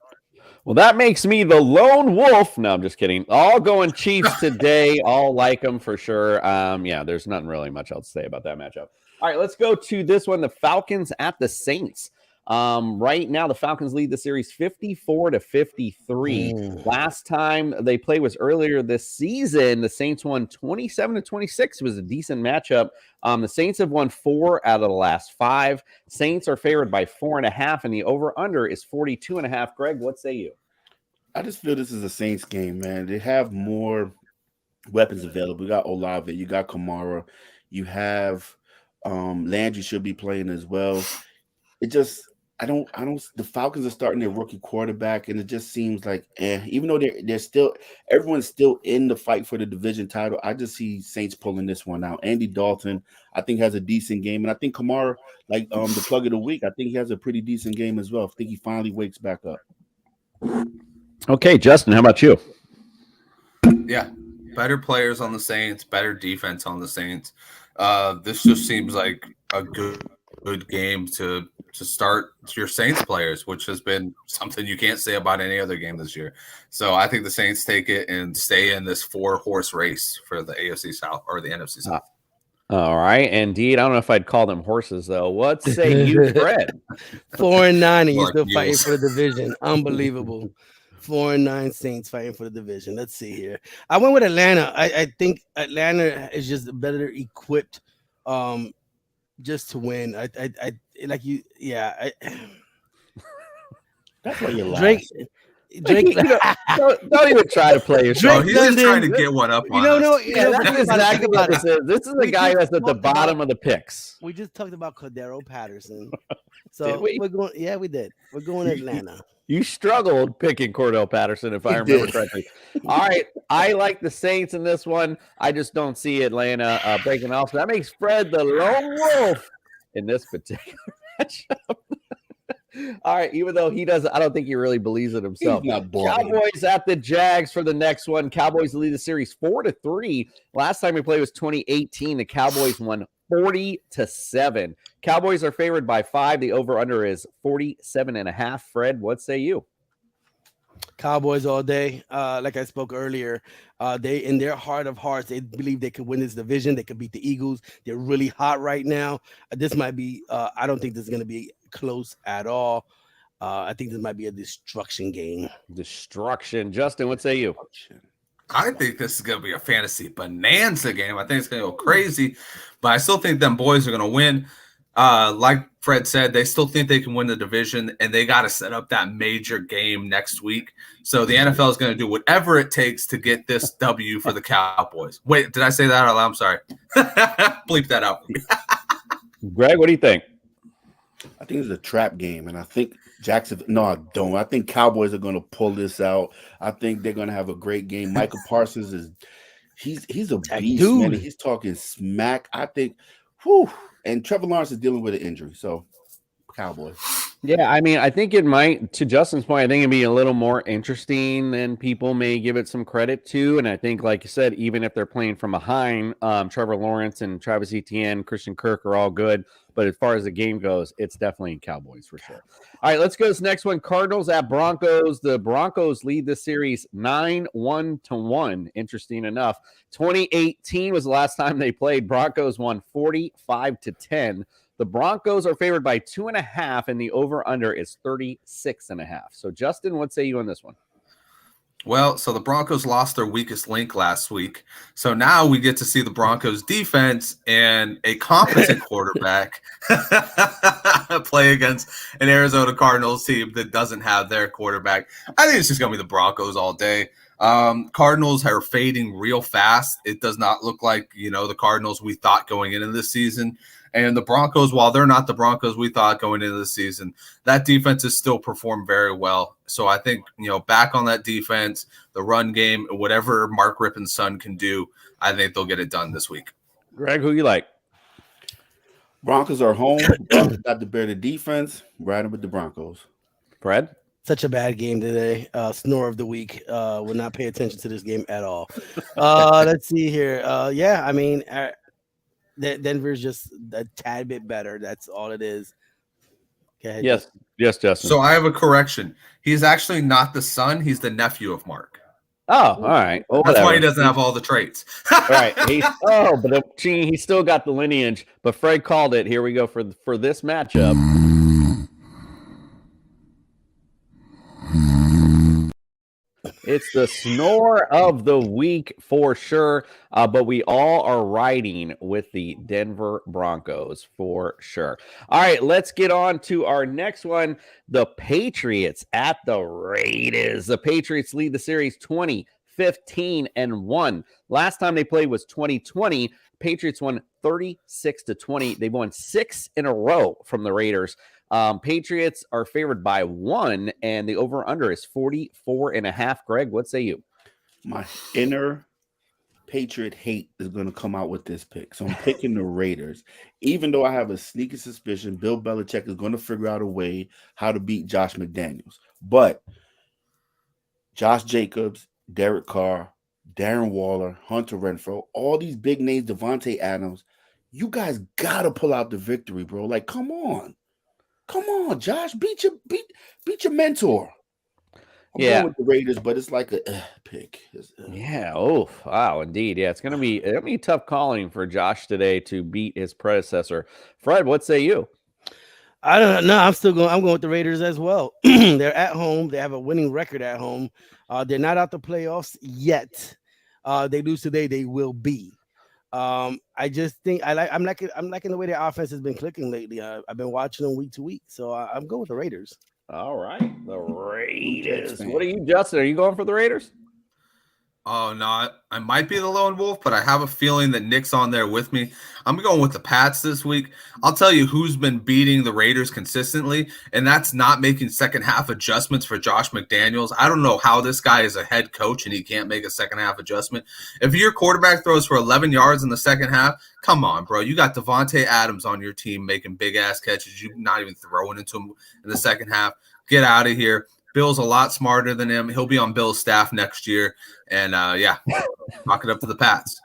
Well, that makes me the lone wolf. No, I'm just kidding. All going Chiefs today. All like them for sure. Yeah, there's nothing really much else to say about that matchup. All right, let's go to this one. The Falcons at the Saints. Right now, the Falcons lead the series 54-53. Last time they played was earlier this season. The Saints won 27-26. It was a decent matchup. The Saints have won 4 out of the last 5. Saints are favored by 4.5, and the over-under is 42.5. Greg, what say you? I just feel this is a Saints game, man. They have more weapons available. You got Olave, you got Kamara, you have Landry should be playing as well. It just the Falcons are starting their rookie quarterback, and it just seems like even though they're still everyone's still in the fight for the division title, I just see Saints pulling this one out. Andy Dalton, I think, has a decent game, and I think Kamara, like the plug of the week, I think he has a pretty decent game as well. I think he finally wakes back up. Okay, Justin, how about you? Yeah, better players on the Saints, better defense on the Saints. This just seems like a good game to start your Saints players, which has been something you can't say about any other game this year. So I think the Saints take it and stay in this 4-horse race for the AFC South or the NFC South. All right, indeed. I don't know if I'd call them horses, though. What say you, Fred? 4-9, and you're still fighting for the division. Unbelievable. 4-9 Saints fighting for the division. Let's see here. I went with Atlanta. I think Atlanta is just better equipped just to win. I like you. Yeah. That's why you laugh. Drake, don't even try to play yourself. He's just trying to get one up on us. That's exactly what this is. This is the guy that's at the bottom of the picks. We just talked about Cordero Patterson. So we're going. Yeah, we did. We're going to Atlanta. You struggled picking Cordell Patterson, if I remember correctly. All right, I like the Saints in this one. I just don't see Atlanta breaking off. So that makes Fred the lone wolf in this particular matchup. All right, even though he doesn't, I don't think he really believes it himself. Cowboys at the Jags for the next one. Cowboys lead the series 4-3. Last time we played was 2018. The Cowboys won 40-7. Cowboys are favored by 5. The over-under is 47.5. Fred, what say you? Cowboys all day. Like I spoke earlier, they in their heart of hearts, they believe they could win this division. They could beat the Eagles. They're really hot right now. This might be. I don't think this is going to be close at all. I think this might be a destruction game. Destruction. Justin, what say you? I think this is going to be a fantasy bonanza game. I think it's going to go crazy, but I still think them boys are going to win. Like Fred said, they still think they can win the division, and they got to set up that major game next week. So the NFL is going to do whatever it takes to get this W for the Cowboys. Wait, did I say that out loud? I'm sorry. Bleep that out. Greg, what do you think? I think it's a trap game, and I think Jacksonville. No, I don't. I think Cowboys are going to pull this out. I think they're going to have a great game. Michael Parsons is he's a beast, man. He's talking smack. I think, and Trevor Lawrence is dealing with an injury, so Cowboys. Yeah, I mean, I think it might, to Justin's point, I think it'd be a little more interesting than people may give it some credit to. And I think, like you said, even if they're playing from behind, Trevor Lawrence and Travis Etienne, Christian Kirk are all good. But as far as the game goes, it's definitely Cowboys for sure. All right, let's go to this next one. Cardinals at Broncos. The Broncos lead the series 9-1. Interesting enough. 2018 was the last time they played. Broncos won 45-10. The Broncos are favored by 2.5, and the over-under is 36.5. So, Justin, what say you on this one? Well, so the Broncos lost their weakest link last week. So now we get to see the Broncos defense and a competent quarterback play against an Arizona Cardinals team that doesn't have their quarterback. I think it's just going to be the Broncos all day. Cardinals are fading real fast. It does not look like, the Cardinals we thought going into this season. And the Broncos, while they're not the Broncos we thought going into the season, that defense has still performed very well. So I think, back on that defense, the run game, whatever Mark Rippon's son can do, I think they'll get it done this week. Greg, who you like? Broncos are home. Broncos got the better defense. Riding with the Broncos. Fred? Such a bad game today. Snore of the week. Will not pay attention to this game at all. Let's see here. Yeah, I mean, Denver's just a tad bit better. That's all it is. Go ahead, Yes. Yes, Justin. So I have a correction. He's actually not the son. He's the nephew of Mark. Oh, all right. Well, That's why whatever. he doesn't have all the traits. Right. But he still got the lineage. But Fred called it. Here we go for this matchup. It's the snore of the week for sure. But we all are riding with the Denver Broncos for sure. All right, let's get on to our next one. The Patriots at the Raiders. The Patriots lead the series 20-15-1. Last time they played was 2020. Patriots won 36-20. They've won 6 in a row from the Raiders. Patriots are favored by 1, and the over-under is 44.5. Greg, what say you? My inner Patriot hate is going to come out with this pick. So I'm picking the Raiders. Even though I have a sneaky suspicion Bill Belichick is going to figure out a way how to beat Josh McDaniels. But Josh Jacobs, Derek Carr, Darren Waller, Hunter Renfrow, all these big names, Devontae Adams, you guys got to pull out the victory, bro. Like, come on. Come on, Josh. Beat your mentor. I'm going with the Raiders, but it's like a pick. Yeah. Oh, wow. Indeed. Yeah. It's gonna be tough calling for Josh today to beat his predecessor. Fred, what say you? I don't know. I'm going with the Raiders as well. They're at home. They have a winning record at home. They're not out the playoffs yet. They lose today, they will be. I just think I'm liking the way their offense has been clicking lately. I've been watching them week to week, so I'm going with the Raiders. All right, the Raiders. What are you, Justin? Are you going for the Raiders? Oh, no, I might be the lone wolf, but I have a feeling that Nick's on there with me. I'm going with the Pats this week. I'll tell you who's been beating the Raiders consistently, and that's not making second half adjustments for Josh McDaniels. I don't know how this guy is a head coach and he can't make a second half adjustment. If your quarterback throws for 11 yards in the second half, come on, bro. You got Devontae Adams on your team making big-ass catches. You're not even throwing into him in the second half. Get out of here. Bill's a lot smarter than him. He'll be on Bill's staff next year. And, knock it up to the Pats.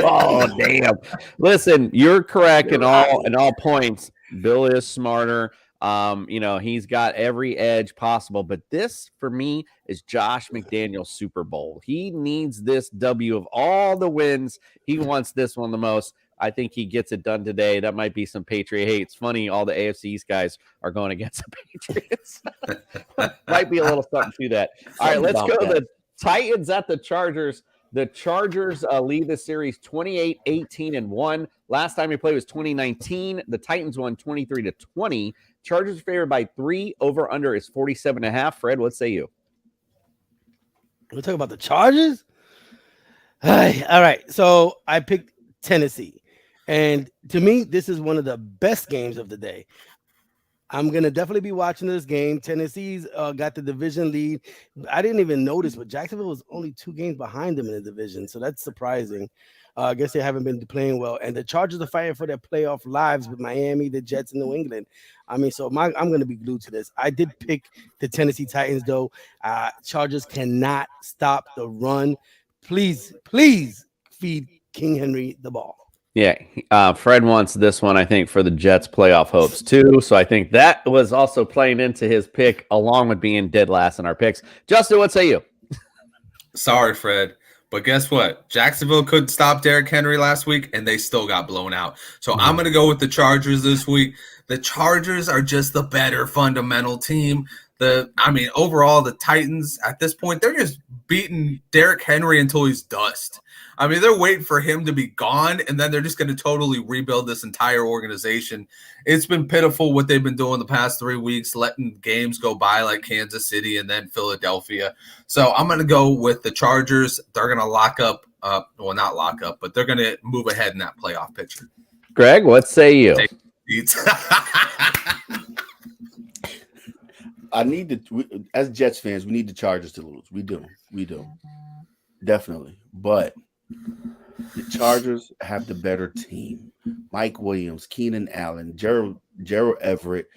Oh, damn. Listen, you're correct in all points. Bill is smarter. He's got every edge possible. But this, for me, is Josh McDaniel's Super Bowl. He needs this W of all the wins. He wants this one the most. I think he gets it done today. That might be some Patriot hate. It's funny, all the AFC East guys are going against the Patriots. Might be a little something to that. All right, let's go to the Titans at the Chargers. The Chargers lead the series 28-18-1. Last time we played was 2019. The Titans won 23-20. Chargers favored by 3. Over under is 47.5. Fred, what say you? We're talking about the Chargers? All right. So I picked Tennessee. And to me, this is one of the best games of the day. I'm going to definitely be watching this game. Tennessee's got the division lead. I didn't even notice, but Jacksonville was only 2 games behind them in the division. So that's surprising. I guess they haven't been playing well. And the Chargers are fighting for their playoff lives with Miami, the Jets, and New England. I mean, so I'm going to be glued to this. I did pick the Tennessee Titans, though. Chargers cannot stop the run. Please feed King Henry the ball. Yeah, Fred wants this one, I think, for the Jets' playoff hopes, too. So I think that was also playing into his pick, along with being dead last in our picks. Justin, what say you? Sorry, Fred. But guess what? Jacksonville couldn't stop Derrick Henry last week, and they still got blown out. So I'm going to go with the Chargers this week. The Chargers are just the better fundamental team. Overall, the Titans, at this point, they're just beating Derrick Henry until he's dust. I mean, they're waiting for him to be gone, and then they're just going to totally rebuild this entire organization. It's been pitiful what they've been doing the past 3 weeks, letting games go by like Kansas City and then Philadelphia. So I'm going to go with the Chargers. They're going to lock up, not lock up, but they're going to move ahead in that playoff picture. Greg, what say you? As Jets fans, we need the Chargers to lose. We do. Definitely. But the Chargers have the better team. Mike Williams, Keenan Allen, Gerald Everett,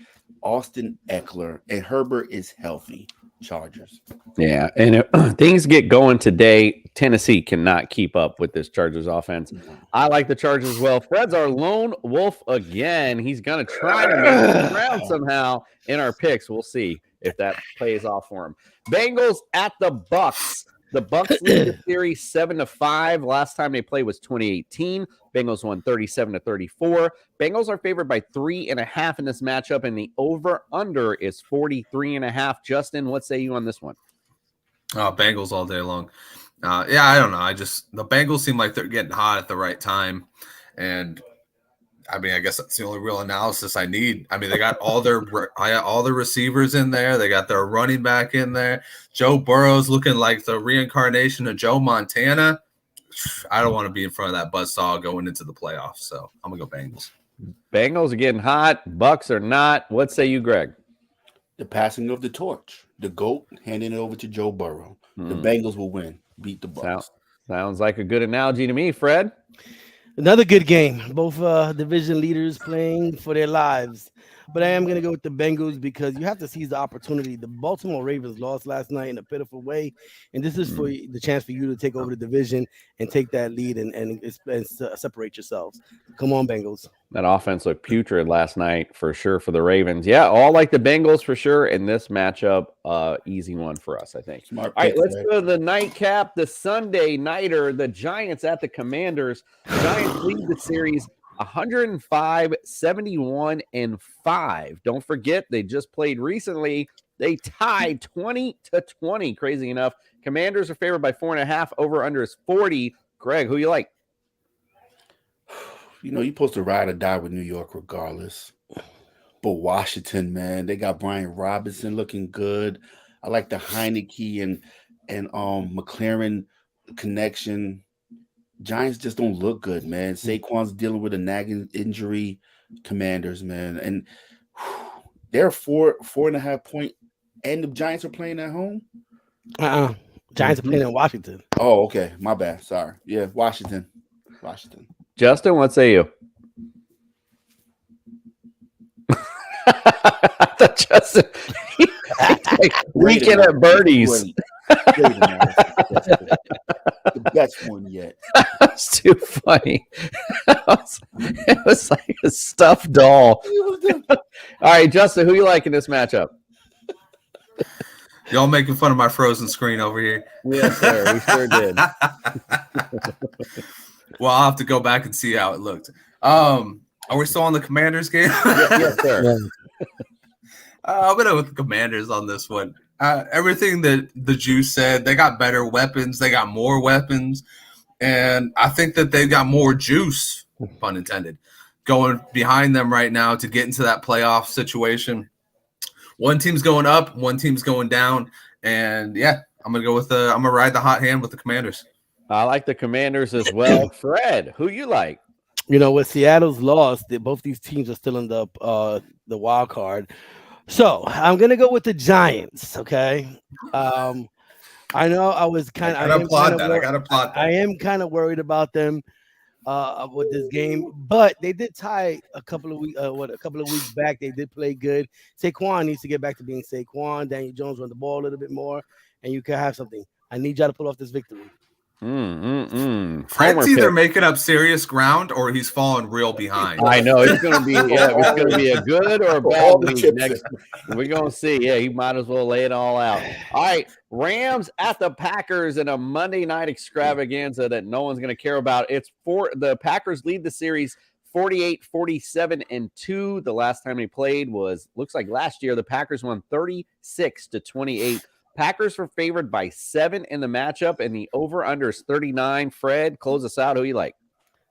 Austin Eckler, and Herbert is healthy. Chargers. Yeah, and if things get going today, Tennessee cannot keep up with this Chargers offense. I like the Chargers as well. Fred's our lone wolf again. He's going to try to make it around somehow in our picks. We'll see if that plays off for him. Bengals at the Bucks. The Bucks lead the series 7-5. Last time they played was 2018. Bengals won 37-34. Bengals are favored by 3.5 in this matchup, and the over/under is 43.5. Justin, what say you on this one? Oh, Bengals all day long. Yeah, I don't know. The Bengals seem like they're getting hot at the right time, and I mean, I guess that's the only real analysis I need. I mean, they got all their receivers in there. They got their running back in there. Joe Burrow's looking like the reincarnation of Joe Montana. I don't want to be in front of that buzzsaw going into the playoffs, so I'm gonna go Bengals. Bengals are getting hot. Bucks are not. What say you, Greg? The passing of the torch. The GOAT handing it over to Joe Burrow. The Bengals will win. Beat the Bucks. Sounds like a good analogy to me, Fred. Another good game. Both division leaders playing for their lives. But I am going to go with the Bengals because you have to seize the opportunity. The Baltimore Ravens lost last night in a pitiful way. And this is for the chance for you to take over the division and take that lead and separate yourselves. Come on, Bengals. That offense looked putrid last night for sure for the Ravens. Yeah, all like the Bengals for sure. And this matchup, easy one for us, I think. Smart all right, pick, let's man. go to the nightcap, the Sunday nighter, the Giants at the Commanders. Giants lead the series 105-71-5. Don't forget, they just played recently. They tied 20-20. Crazy enough. Commanders are favored by 4.5. Over under is 40. Greg, who you like? You know, you're supposed to ride or die with New York regardless. But Washington, man, they got Brian Robinson looking good. I like the Heineke and McLaren connection. Giants just don't look good, man. Saquon's dealing with a nagging injury. Commanders, man. And they're 4.5 point, and the Giants are playing at home? Giants are playing in Washington. Oh, okay. My bad. Sorry. Yeah, Washington. Justin, what say you? I thought Justin like weekend at Birdie's. The best one yet. That's too funny. It was like a stuffed doll. All right, Justin, who you like in this matchup? Y'all making fun of my frozen screen over here. Yes, sir. We sure did. Well, I'll have to go back and see how it looked. Are we still on the Commanders game? Yes, sir. I'm going to go with the Commanders on this one. Everything that the Jews said, they got better weapons. They got more weapons. And I think that they got more juice, pun intended, going behind them right now to get into that playoff situation. One team's going up, one team's going down. And, yeah, I'm going to ride the hot hand with the Commanders. I like the Commanders as well. Fred, who you like? You know, with Seattle's loss, both these teams are still in the wild card. So I'm gonna go with the Giants. Okay. I know I was kind of. I am kind of worried about them with this game, but they did tie a couple of weeks back. They did play good. Saquon needs to get back to being Saquon. Daniel Jones run the ball a little bit more, and you can have something. I need y'all to pull off this victory. Fred's either making up serious ground or he's falling real behind. I know it's going to be it's going to be a good or a bad week next. We're going to see. Yeah, he might as well lay it all out. All right, Rams at the Packers in a Monday night extravaganza that no one's going to care about. The Packers lead the series 48-47-2. The last time they played looks like last year. The Packers won 36-28. Packers were favored by 7 in the matchup, and the over-under is 39. Fred, close us out. Who you like?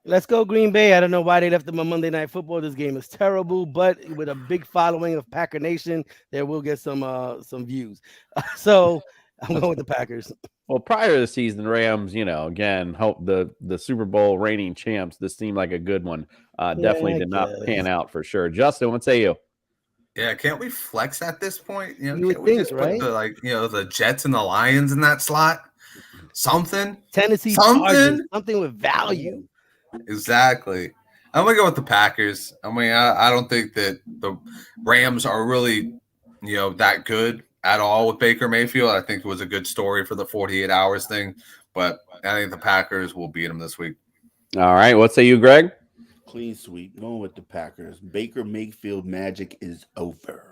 Let's go Green Bay. I don't know why they left them on Monday Night Football. This game is terrible, but with a big following of Packer Nation, there will get some views. So I'm going with the Packers. Well, prior to the season, Rams, again, hope the Super Bowl reigning champs. This seemed like a good one. Definitely did not pan out for sure. Justin, what say you? Yeah, can't we flex at this point? You can't we just put the Jets and the Lions in that slot? Something. Tennessee Chargers, something with value. Exactly. I'm going to go with the Packers. I mean, I don't think that the Rams are really, that good at all with Baker Mayfield. I think it was a good story for the 48 hours thing, but I think the Packers will beat them this week. All right. What say you, Greg? Clean sweep. Going with the Packers. Baker Mayfield magic is over.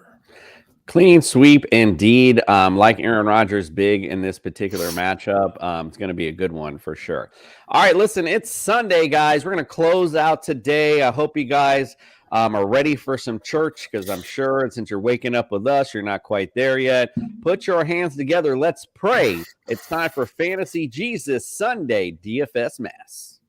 Clean sweep indeed. Like Aaron Rodgers, big in this particular matchup. It's going to be a good one for sure. All right, listen, it's Sunday, guys. We're going to close out today. I hope you guys are ready for some church, because I'm sure since you're waking up with us, you're not quite there yet. Put your hands together. Let's pray. It's time for Fantasy Jesus Sunday DFS Mass.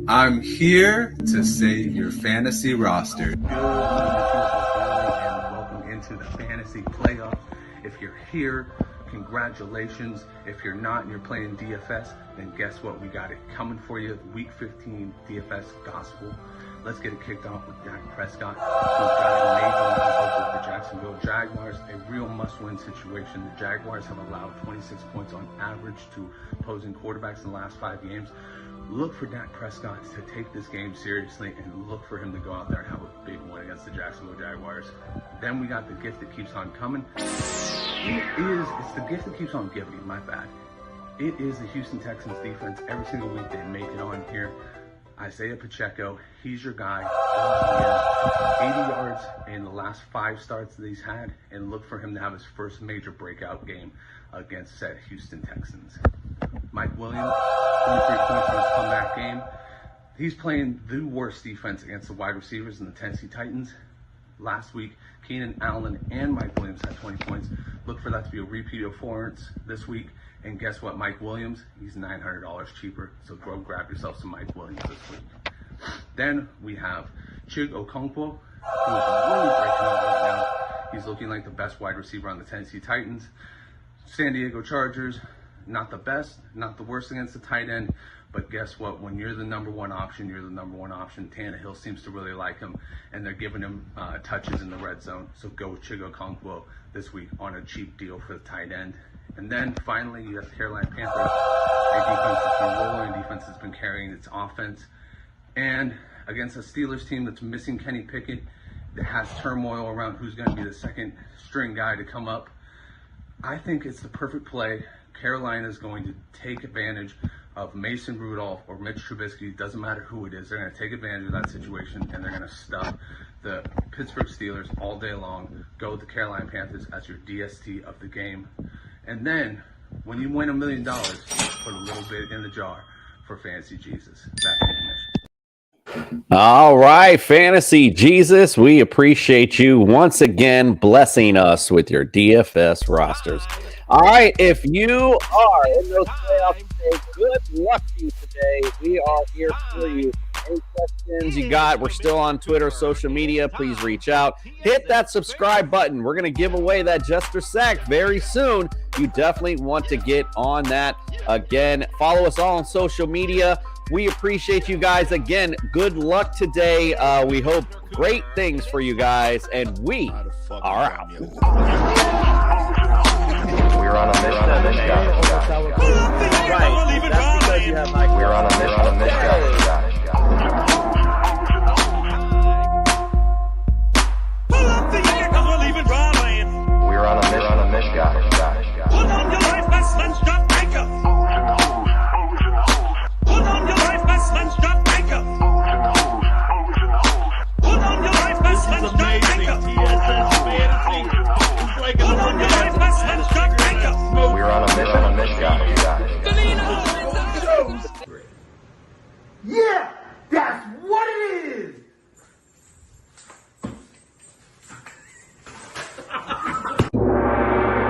I'm here to save your fantasy roster. Good and welcome into the fantasy playoff. If you're here, congratulations. If you're not and you're playing DFS, then guess what? We got it coming for you. Week 15 DFS Gospel. Let's get it kicked off with Dak Prescott, who's got a major matchup with the Jacksonville Jaguars, a real must-win situation. The Jaguars have allowed 26 points on average to opposing quarterbacks in the last 5 games. Look for Dak Prescott to take this game seriously and look for him to go out there and have a big one against the Jacksonville Jaguars. Then we got the gift that keeps on coming. It's the gift that keeps on giving, my bad. It is the Houston Texans defense. Every single week they make it on here. Isaiah Pacheco, he's your guy. 80 yards in the last 5 starts that he's had, and look for him to have his first major breakout game against said Houston Texans. Mike Williams, 23 points in his comeback game. He's playing the worst defense against the wide receivers in the Tennessee Titans. Last week, Keenan Allen and Mike Williams had 20 points. Look for that to be a repeat performance this week. And guess what? Mike Williams, he's $900 cheaper. So go grab yourself some Mike Williams this week. Then we have Chig Okonkwo, who is really breaking out right now. He's looking like the best wide receiver on the Tennessee Titans. San Diego Chargers, not the best, not the worst against the tight end. But guess what? When you're the number one option, you're the number one option. Tannehill seems to really like him, and they're giving him touches in the red zone. So go with Chig Okonkwo this week on a cheap deal for the tight end. And then finally, you have the Carolina Panthers. Their defense has been rolling. Defense has been carrying its offense. And against a Steelers team that's missing Kenny Pickett, that has turmoil around who's going to be the second string guy to come up, I think it's the perfect play. Carolina is going to take advantage of Mason Rudolph or Mitch Trubisky. Doesn't matter who it is. They're going to take advantage of that situation, and they're going to stuff the Pittsburgh Steelers all day long. Go with the Carolina Panthers as your DST of the game. And then, when you win $1 million, put a little bit in the jar for Fantasy Jesus. All right, Fantasy Jesus, we appreciate you once again blessing us with your DFS rosters. All right, if you are in those playoffs today, good luck to you today. We are here for you. Any questions you got, we're still on Twitter, social media. Please reach out. Hit that subscribe button. We're going to give away that Jester Sack very soon. You definitely want to get on that. Again, follow us all on social media. We appreciate you guys. Again, good luck today. We hope great things for you guys, and we are out. We're on a mission, guys. Right. That's because you have Mike. We're on a mission, guys. We're on a mission, guys. Put on your life vest, let's stop breaker. Put on your life vest, let's stop breaker. Put on your life vest, let's stop breaker. TSS fantasy. It's like a life vest, let's stop